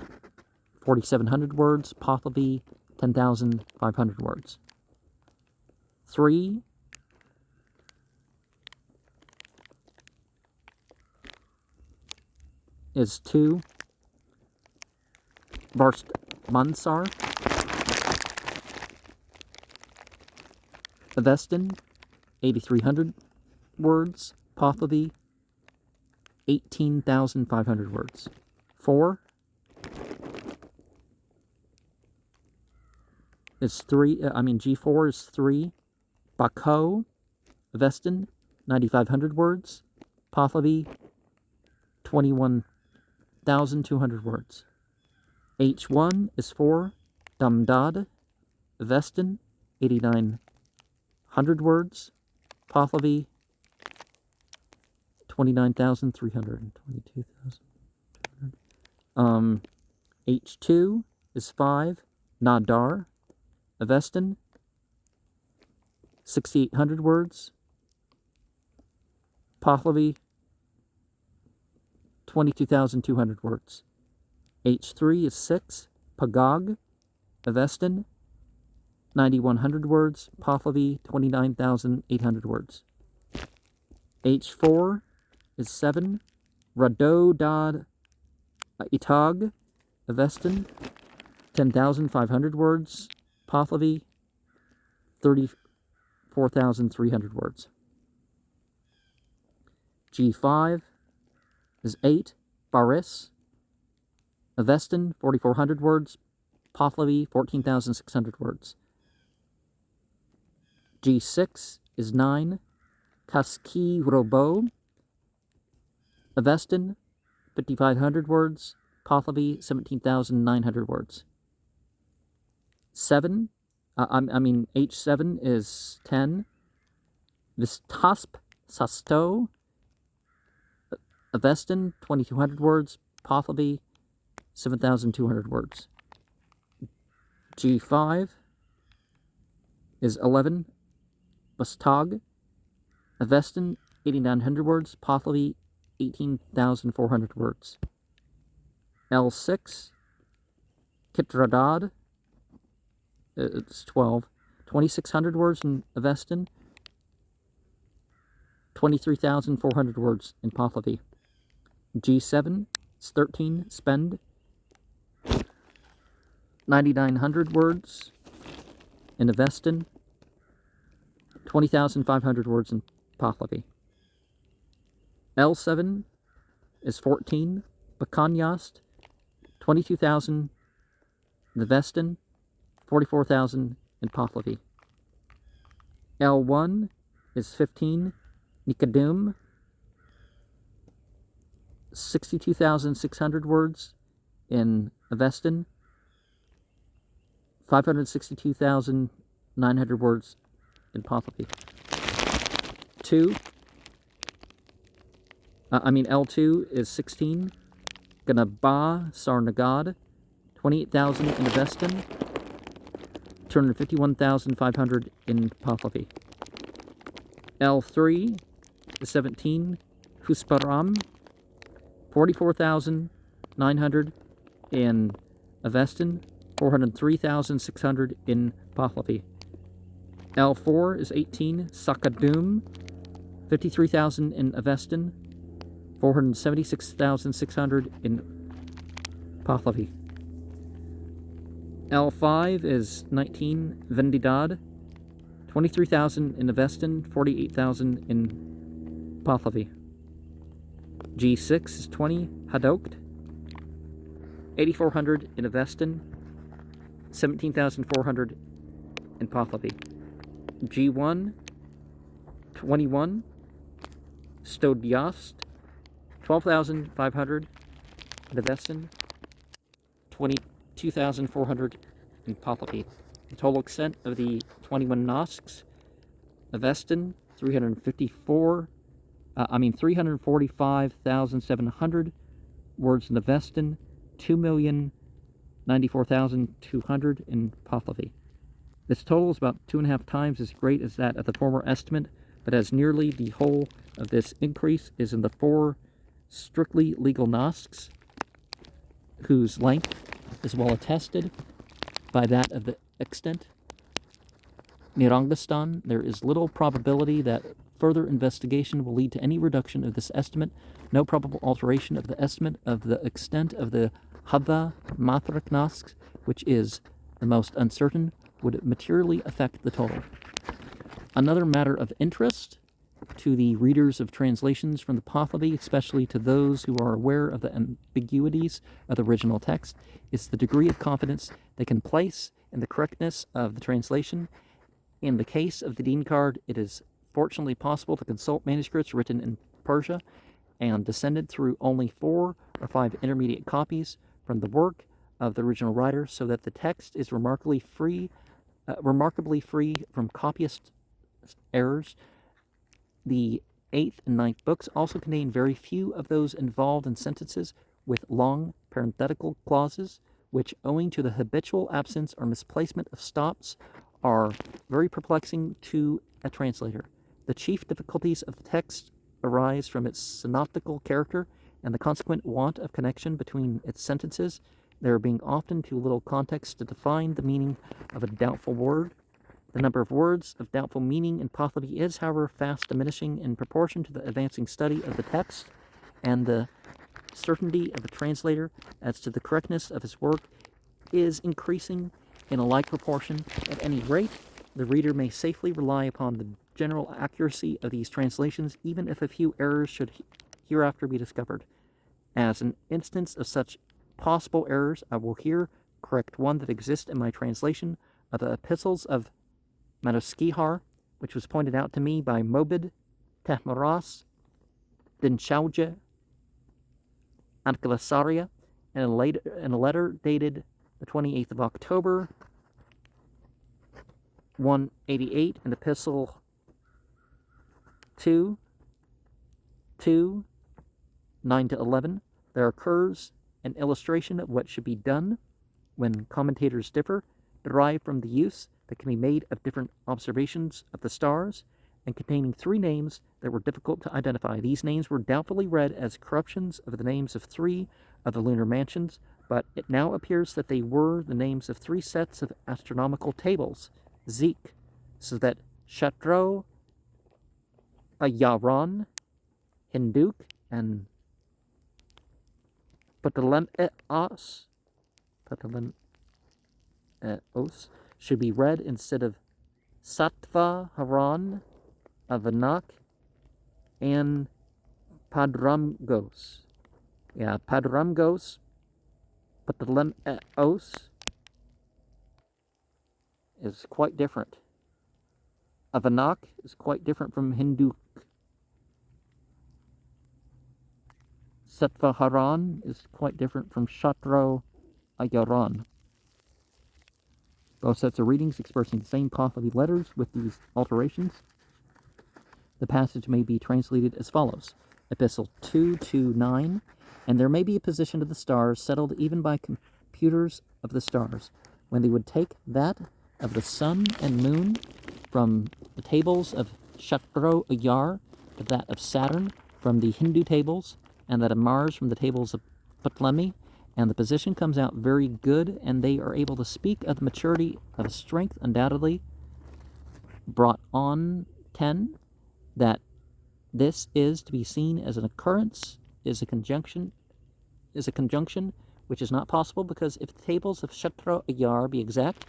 4,700 words, Pahlavi, 10,500 words. 3, is 2, Barst Mansar, Avestan, 8,300 words, Pahlavi, 18,500 words. 4 is 3, G4 is 3, Bako, Avestan, 9,500 words, Pahlavi, 21,200 words. H1 is 4, Damdad, Avestan, 8,900 words, Pahlavi, 29,300, 22,200. H2 is 5, Nadar, Avestan, 6,800 words, Pahlavi, 22,200 words. H3 is 6, Pagog, Avestan, 9,100 words, Pahlavi, 29,800 words. H4 is 7, Radodad Itag, Avestan, 10,500 words, Pahlavi, 34,300 words. G5 is 8, Baris, Avestan, 4,400 words, Pahlavi, 14,600 words. G6 is 9, Kaski Robo, Avestan, 5,500 words, Pahlavi, 17,900 words. 7, H7 is 10, Vistasp Sasto, Avestan, 2,200 words, Pahlavi, 7,200 words. G5 is 11, Bastag, Avestan, 8,900 words, Pahlavi, 18,400 words. L6, Kitradad, it's 12, 2,600 words in Avestan, 23,400 words in Pahlavi. G7 is 13, Spend, 9,900 words in Avestan, 20,500 words in Pahlavi. L7 is 14, Bakanyast, 22,000 in Avestan, 44,000 in Pahlavi. L1 is 15, Nikadum, 62,600 words in Avestan, 562,900 words in Pahlavi. L2 is 16, Ganaba Sarnagad, 28,000 in Avestan, 251,500 in Pahlavi. L3 is 17, Husparam, 44,900 in Avestan, 403,600 in Pahlavi. L4 is 18, Sakadum, 53,000 in Avestan, 476,600 in Pahlavi. L5 is 19, Vendidad, 23,000 in Avestan, 48,000 in Pahlavi. G6 is 20, Hadokt, 8,400 in Avestan, 17,400 in Pahlavi. G1, 21, Stodyast, 12,500 in Avestan, 22,400 in Pahlavi. The total extent of the 21 Nasks, Avestan, 345,700 words in Avestan, 2,094,200 in Pahlavi. This total is about 2.5 times as great as that of the former estimate, but as nearly the whole of this increase is in the 4 strictly legal Nasks, whose length is well attested by that of the extant Nirangastan. There is little probability that further investigation will lead to any reduction of this estimate. No probable alteration of the estimate of the extent of the Hava Mathrak Nasks, which is the most uncertain, would materially affect the total. Another matter of interest to the readers of translations from the Pahlavi, especially to those who are aware of the ambiguities of the original text, is the degree of confidence they can place in the correctness of the translation. In the case of the Dean card, it is fortunately possible to consult manuscripts written in Persia and descended through only 4 or 5 intermediate copies from the work of the original writer, so that the text is remarkably free from copyist errors. The 8th and 9th books also contain very few of those involved in sentences with long parenthetical clauses, which, owing to the habitual absence or misplacement of stops, are very perplexing to a translator. The chief difficulties of the text arise from its synoptical character and the consequent want of connection between its sentences, there being often too little context to define the meaning of a doubtful word. The number of words of doubtful meaning in Pahlavi is, however, fast diminishing in proportion to the advancing study of the text, and the certainty of the translator as to the correctness of his work is increasing in a like proportion. At any rate, the reader may safely rely upon the general accuracy of these translations, even if a few errors should hereafter be discovered. As an instance of such possible errors, I will here correct one that exists in my translation of the epistles of Manoskihar, which was pointed out to me by Mobid, Tahmaras, Dinshauja, Ankylosaria, in a letter dated the 28th of October, 188, and Epistle 2, 9-11, there occurs an illustration of what should be done when commentators differ, derived from the use that can be made of different observations of the stars, and containing 3 names that were difficult to identify. These names were doubtfully read as corruptions of the names of 3 of the lunar mansions, but it now appears that they were the names of 3 sets of astronomical tables, Zik, so that Shatro, Yaron, Hinduk, and Ptolemaeos should be read instead of Sattva, Haran, Avanak, and Padramgos. Yeah, Padramgos, Ptolemaeos is quite different. Avanak is quite different from Hinduk. Sattvaharan is quite different from Shatro Ayaran. Both sets of readings expressing the same Pahlavi letters with these alterations. The passage may be translated as follows. Epistle 229, and there may be a position of the stars settled even by computers of the stars, when they would take that of the sun and moon from the tables of Shatro Ayar to that of Saturn from the Hindu tables, and that of Mars from the tables of Ptolemy, and the position comes out very good, and they are able to speak of the maturity of strength undoubtedly brought on 10, that this is to be seen as an occurrence, is a conjunction which is not possible, because if the tables of Shatro Ayar be exact,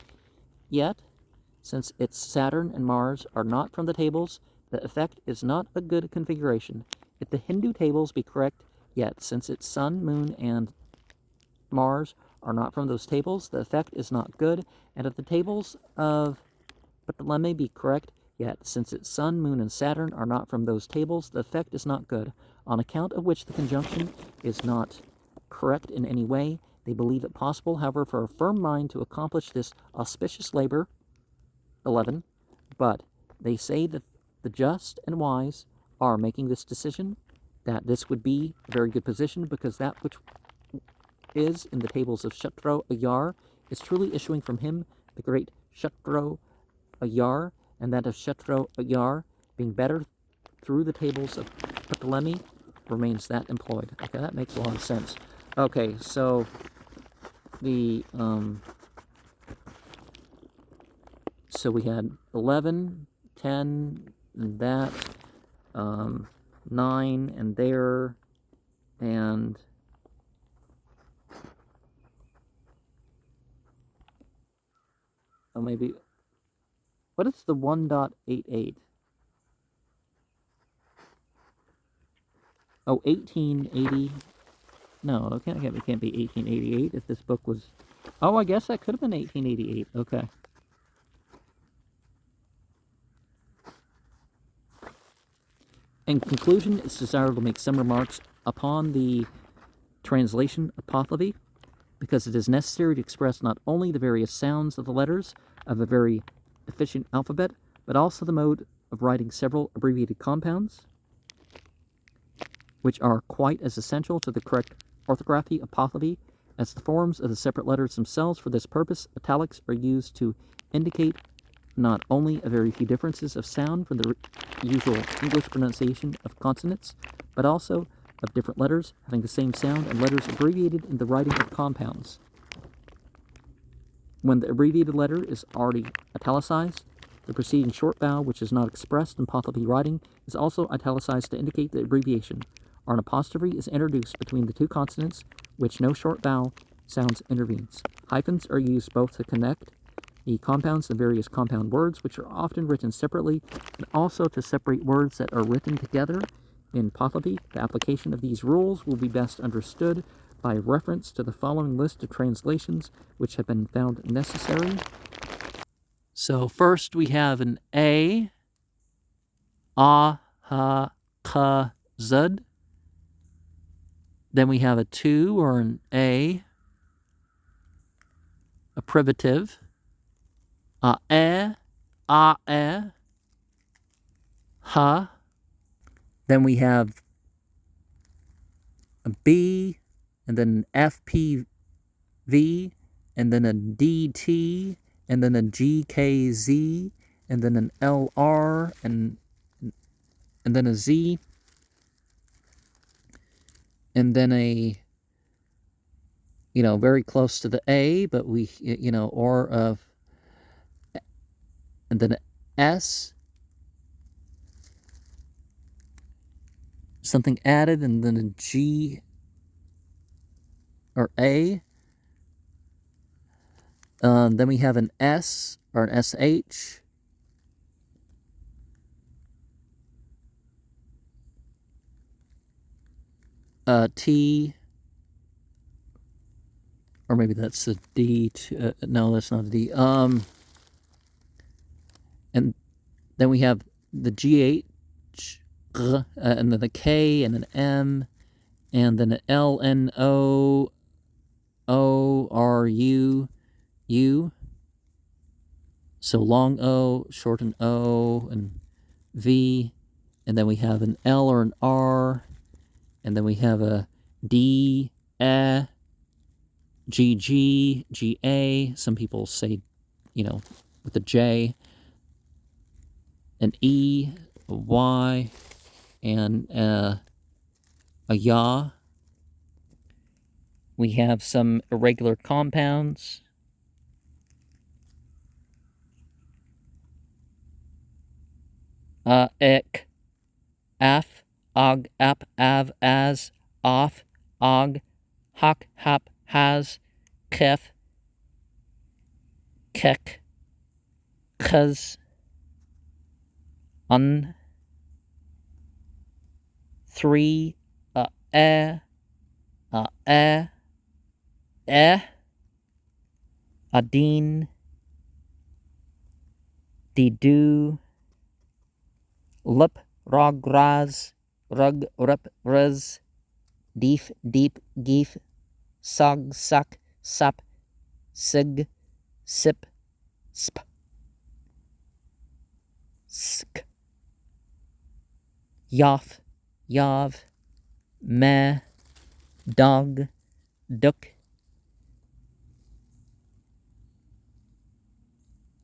yet, since its Saturn and Mars are not from the tables, the effect is not a good configuration. If the Hindu tables be correct, yet, since its Sun, Moon, and Mars are not from those tables, the effect is not good. And if the tables of Ptolemy be correct, yet, since its Sun, Moon, and Saturn are not from those tables, the effect is not good. On account of which the conjunction is not correct in any way, they believe it possible, however, for a firm mind to accomplish this auspicious labor. 11. But they say that the just and wise are making this decision, that this would be a very good position, because that which is in the tables of Shatro Ayar is truly issuing from him, the great Shatro Ayar, and that of Shatro Ayar being better through the tables of Ptolemy remains that employed. Okay, that makes a lot of sense. Okay, so the so we had 11, 10, and that, 9, and there, and maybe, what is the 1.88? Oh, 1880. No, it can't be 1888 if this book was... Oh, I guess that could have been 1888. Okay. In conclusion, it's desirable to make some remarks upon the translation of Pahlavi, because it is necessary to express not only the various sounds of the letters of a very efficient alphabet, but also the mode of writing several abbreviated compounds, which are quite as essential to the correct orthography of Pahlavi as the forms of the separate letters themselves. For this purpose, italics are used to indicate not only a very few differences of sound from the usual English pronunciation of consonants, but also of different letters having the same sound and letters abbreviated in the writing of compounds. When the abbreviated letter is already italicized, the preceding short vowel, which is not expressed in Pahlavi writing, is also italicized to indicate the abbreviation, or an apostrophe is introduced between the two consonants, which no short vowel sounds intervenes. Hyphens are used both to connect the compounds of various compound words, which are often written separately, and also to separate words that are written together. In Pahlavi, the application of these rules will be best understood by reference to the following list of translations which have been found necessary. So first we have an A, Ah, Ha, Ka, Zud. Then we have a 2 or an A, a privative, A, Ha. Then we have a B, and then an FPV, and then a DT, and then a GKZ, and then an LR, and and then a Z, and then a, very close to the A, but or and then an S, something added, and then a G or A. Then we have an S or an SH. T, or maybe that's a D. No, that's not a D. And then we have the GH, and then the K, and an M, and then an L, N, O, O, R, U, U. So long O, shorten O, and V. And then we have an L or an R. And then we have a D, E, G, G, G, A. Some people say, with a J. An E, a Y, and a Ya. We have some irregular compounds. Ik, af, og, ap, av, as, off, og, hok, hop, has, kef, kek, kuz, un, three, adin, didu, lup, rog, raz, rug, rup, ruz, deef, deep, geef, sog, suck, sup, sig, sip, sp, sk, yoff, yav, meh, dog, duck,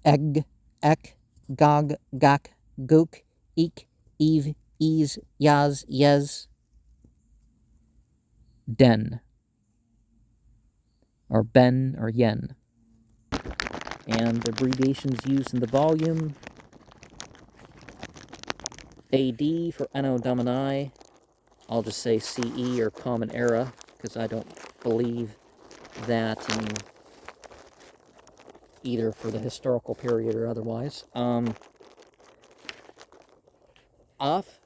egg, ek, gog, gak, gook, eek, eve, ease, yaz, yez, den, or ben, or yen. And the abbreviations used in the volume: AD for Anno Domini. I'll just say CE, or Common Era, because I don't believe that in either for the historical period or otherwise. Off,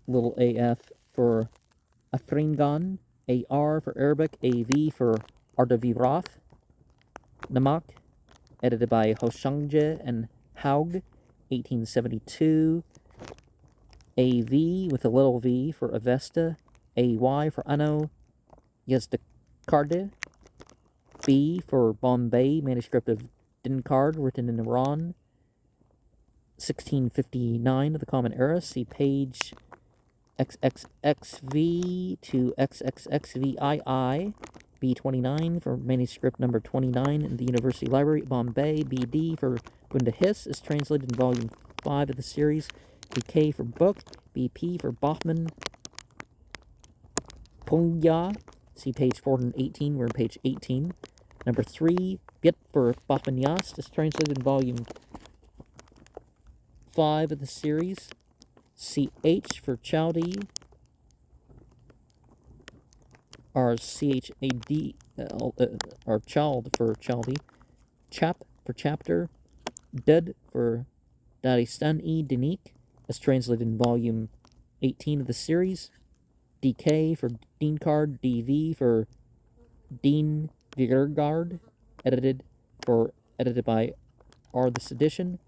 little AF for Afringan, AR for Arabic, AV for Ardaviraf, Namak, edited by Hoshangje and Haug, 1872. AV with a little v for Avesta, AY for Anno Yazdakarde, B for Bombay, manuscript of Dinkard, written in Iran, 1659 of the Common Era. See page XXXV to XXXVII. B29 for manuscript number 29 in the University Library at Bombay. BD for Gunda Hiss is translated in volume 5 of the series. BK for book. BP for Bachman. Pungya, see page 418, we're on page 18. Number 3, Bit for Bachman Yast is translated in volume 5 of the series. CH for Chowdy, or CHAD, or Child for Chowdy. Chap for chapter. Dud for Dadistan-e Danik is translated in volume 18 of the series. DK for Dean Card. DV for Dean Vigurgard, edited by R. the Sedition.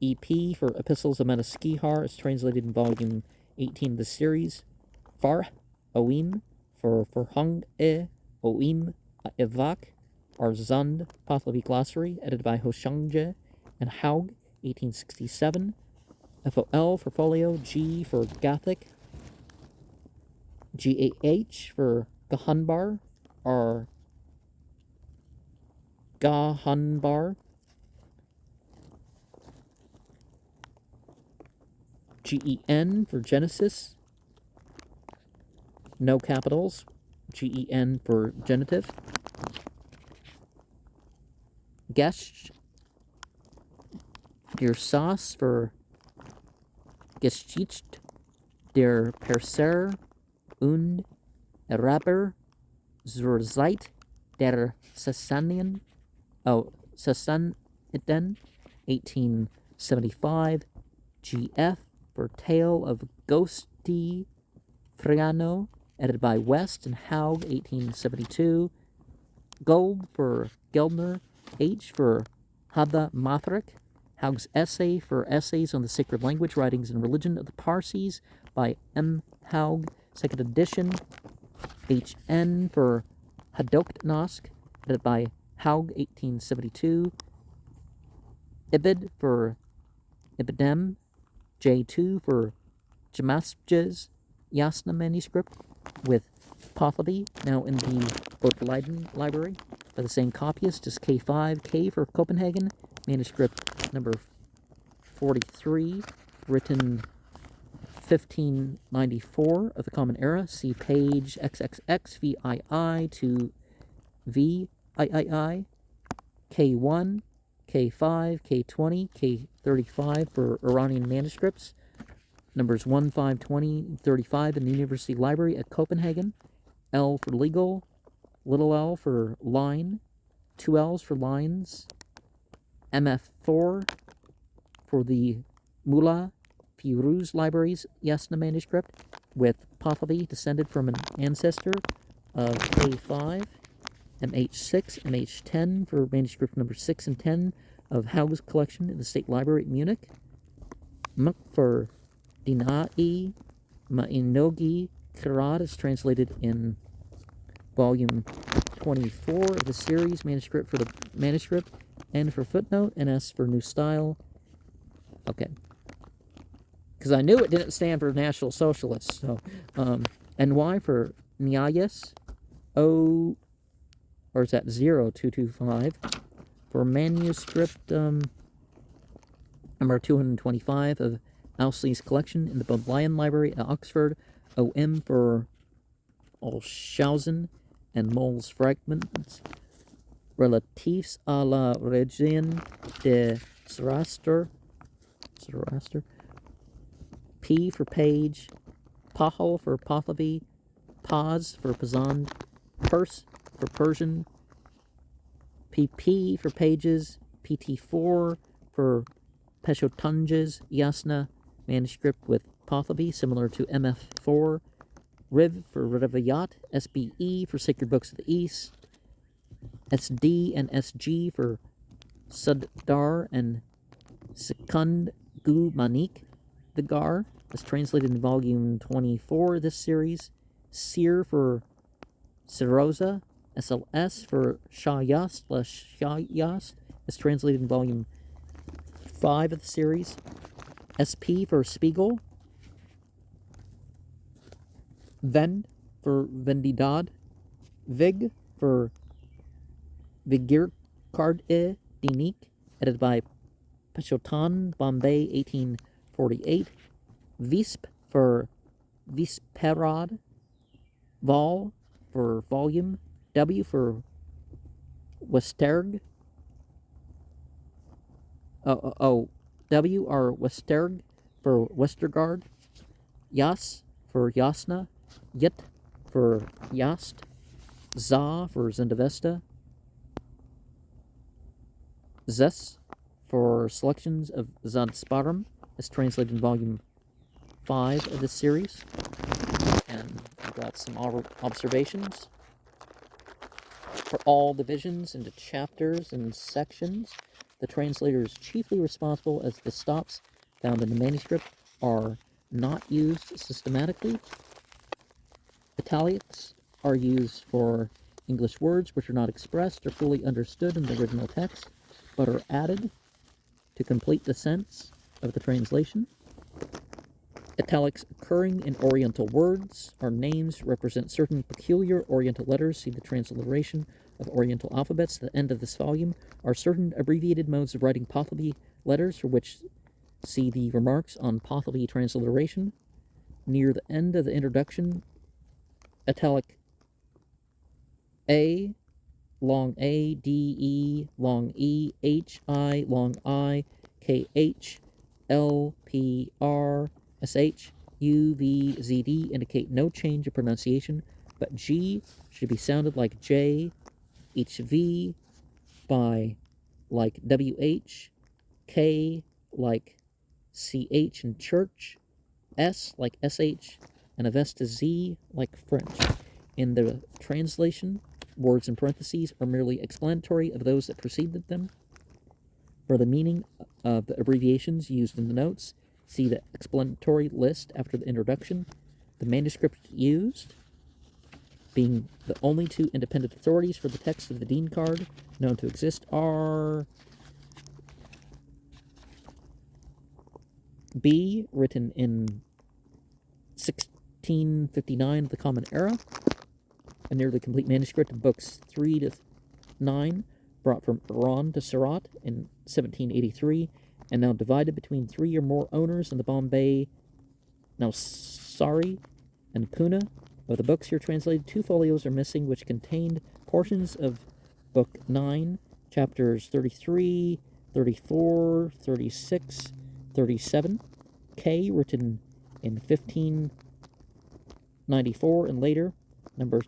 EP for Epistles of Manaskihar is translated in volume 18 of the series. Far Oim for Hung Oim Evak, or Zund Pahlavi Glossary, edited by Hoshangje and Haug, 1867. FOL for Folio. G for Gathic. GAH for Gahanbar, or Gahanbar. GEN for Genesis, no capitals, GEN for genitive. Gesch, der Sauce for Geschichte, der Perser und Araber zur Zeit der Sassaniden, Sassaniden, 1875. GF for Tale of Ghosty Friano, edited by West and Haug, 1872. Gold for Geldner. H for Hadda Mathrik. Haug's essay for Essays on the Sacred Language, Writings, and Religion of the Parsis by M. Haug, second edition. HN for Hadokt Nask, edited by Haug, 1872. Ibid for Ibidem. J2 for Jamaspjes Yasna manuscript with Pahlavi, now in the Leiden Library, by the same copyist as K5. K for Copenhagen, manuscript number 43, written 1594 of the Common Era. See page XXX VII to VIII. K1, K5, K20, K35 for Iranian manuscripts, numbers 1, 5, 20, 35 in the University Library at Copenhagen. L for legal, little l for line, 2 L's for lines. MF4 for the Mullah Firuz Library's Yasna manuscript with Pahlavi, descended from an ancestor of K5. MH6, MH10 for manuscript number 6 and 10 of Haug's collection in the State Library at Munich. M for Dinai Ma'inogi Kirad is translated in volume 24 of the series, manuscript for the manuscript, N for footnote, and S for new style. Okay. Because I knew it didn't stand for National Socialists. So, and Y for Nyayas. O, or is that 0225 for manuscript number 225 of Ousley's collection in the Bodleian Library at Oxford. OM for Olshausen and Moll's fragments relatifs à la région de Zoroaster. P for page, Pahal for Pahlavi, Paz for Pazand, Purse for Persian, PP for pages, PT4 for Peshotunja's Yasna manuscript with Pahlavi, similar to MF4, Riv for Rivayat, SBE for Sacred Books of the East, SD and SG for Saddar and Sikand Gu Manik Vigar, as translated in volume 24 of this series. Seer for Siroza, SLS for Shah-Yast, as translated in volume 5 of the series. SP for Spiegel. Vend for Vendidad. Vig for Vigirkard-e Dinik, edited by Peshotan, Bombay, 1848. Visp for Visperad. Vol for volume. W for Westerg. W are Westerg for Westergaard. Yas for Yasna. Yit for Yast. Za for Zendavesta. Zes for selections of Zandsparum, as translated in volume 5 of this series. And I've got some observations. For all divisions into chapters and sections, the translator is chiefly responsible as the stops found in the manuscript are not used systematically. Italics are used for English words which are not expressed or fully understood in the original text, but are added to complete the sense of the translation. Italics occurring in Oriental words are names represent certain peculiar Oriental letters. See the transliteration of Oriental alphabets. At the end of this volume are certain abbreviated modes of writing Pahlavi letters for which See the remarks on Pahlavi transliteration. Near the end of the introduction, italic A, long A, D, E, long E, H, I, long I, K, H, L, P, R, S, H, U, V, Z, D indicate no change in pronunciation, but G should be sounded like J, H, V, by like WH, K like CH in church, S like SH, and a Vesta Z like French. In the translation, words in parentheses are merely explanatory of those that preceded them. For the meaning of the abbreviations used in the notes, see the explanatory list after the introduction. The manuscript used, being the only two independent authorities for the text of the Dean card known to exist, are B, written in 1659 of the Common Era, a nearly complete manuscript of books 3 to 9, brought from Iran to Surat in 1783, and now divided between 3 or more owners in the Bombay, Navsari, and Pune. Of the books here translated, 2 folios are missing, which contained portions of Book 9, chapters 33, 34, 36, 37. K, written in 1594 and later, number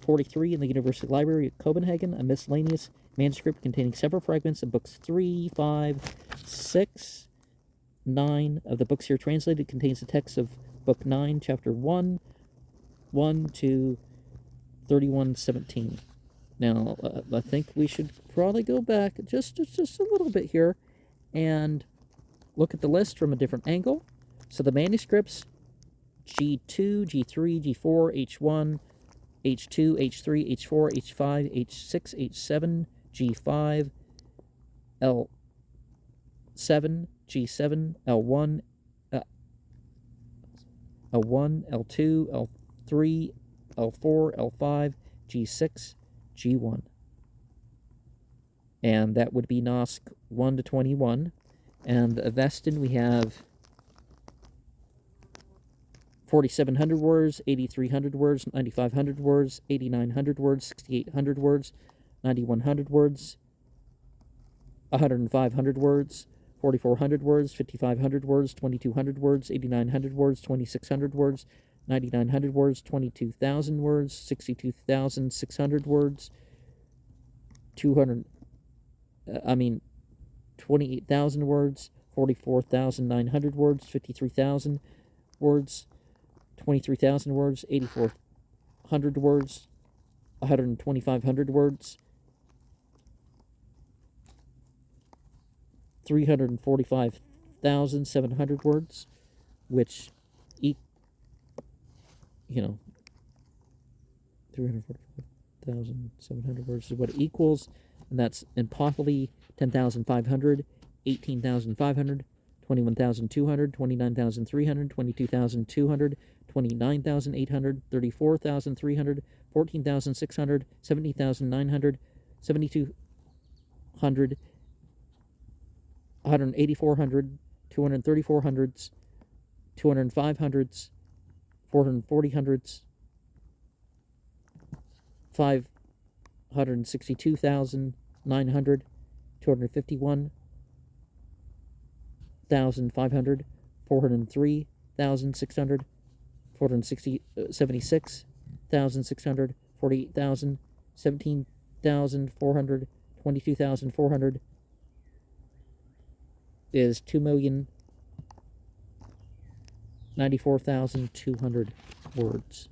43 in the University Library of Copenhagen, a miscellaneous manuscript containing several fragments of books 3, 5, 6, 9. Of the books here translated contains the text of Book 9, Chapter 1, 1 to 31:17. Now, I think we should probably go back just a little bit here and look at the list from a different angle. So the manuscripts, G2, G3, G4, H1, H2, H3, H4, H5, H6, H7, G5, L7, G7, L1, L1, L2, L3, L4, L5, G6, G1. And that would be Nasks 1 to 21. And the Avestan, we have 4,700 words, 8,300 words, 9,500 words, 8,900 words, 6,800 words, 9,100 words, 10500 words, 4,400 words, 5,500 words, 2,200 words, 8,900 words, 2,600 words, 9,900 words, 22,000 words, 62,600 words, 28,000 words, 44,900 words, 53,000 words, 23,000 words, 8,400 words, 12,500 words, 345,700 words, which, 345,700 words is what it equals, and that's in Pahlavi 10,500, 18,500, 21,200, 29,300, 22,200, 29,800, 34,300, 14,600, 70,900, 7,200, 18400, 234 hundreds, 205 hundreds, 440 hundreds, 562,900, 251,500, 403,600, 76,600, 48,000, 17,400, 22,400 is 2,094,200 words.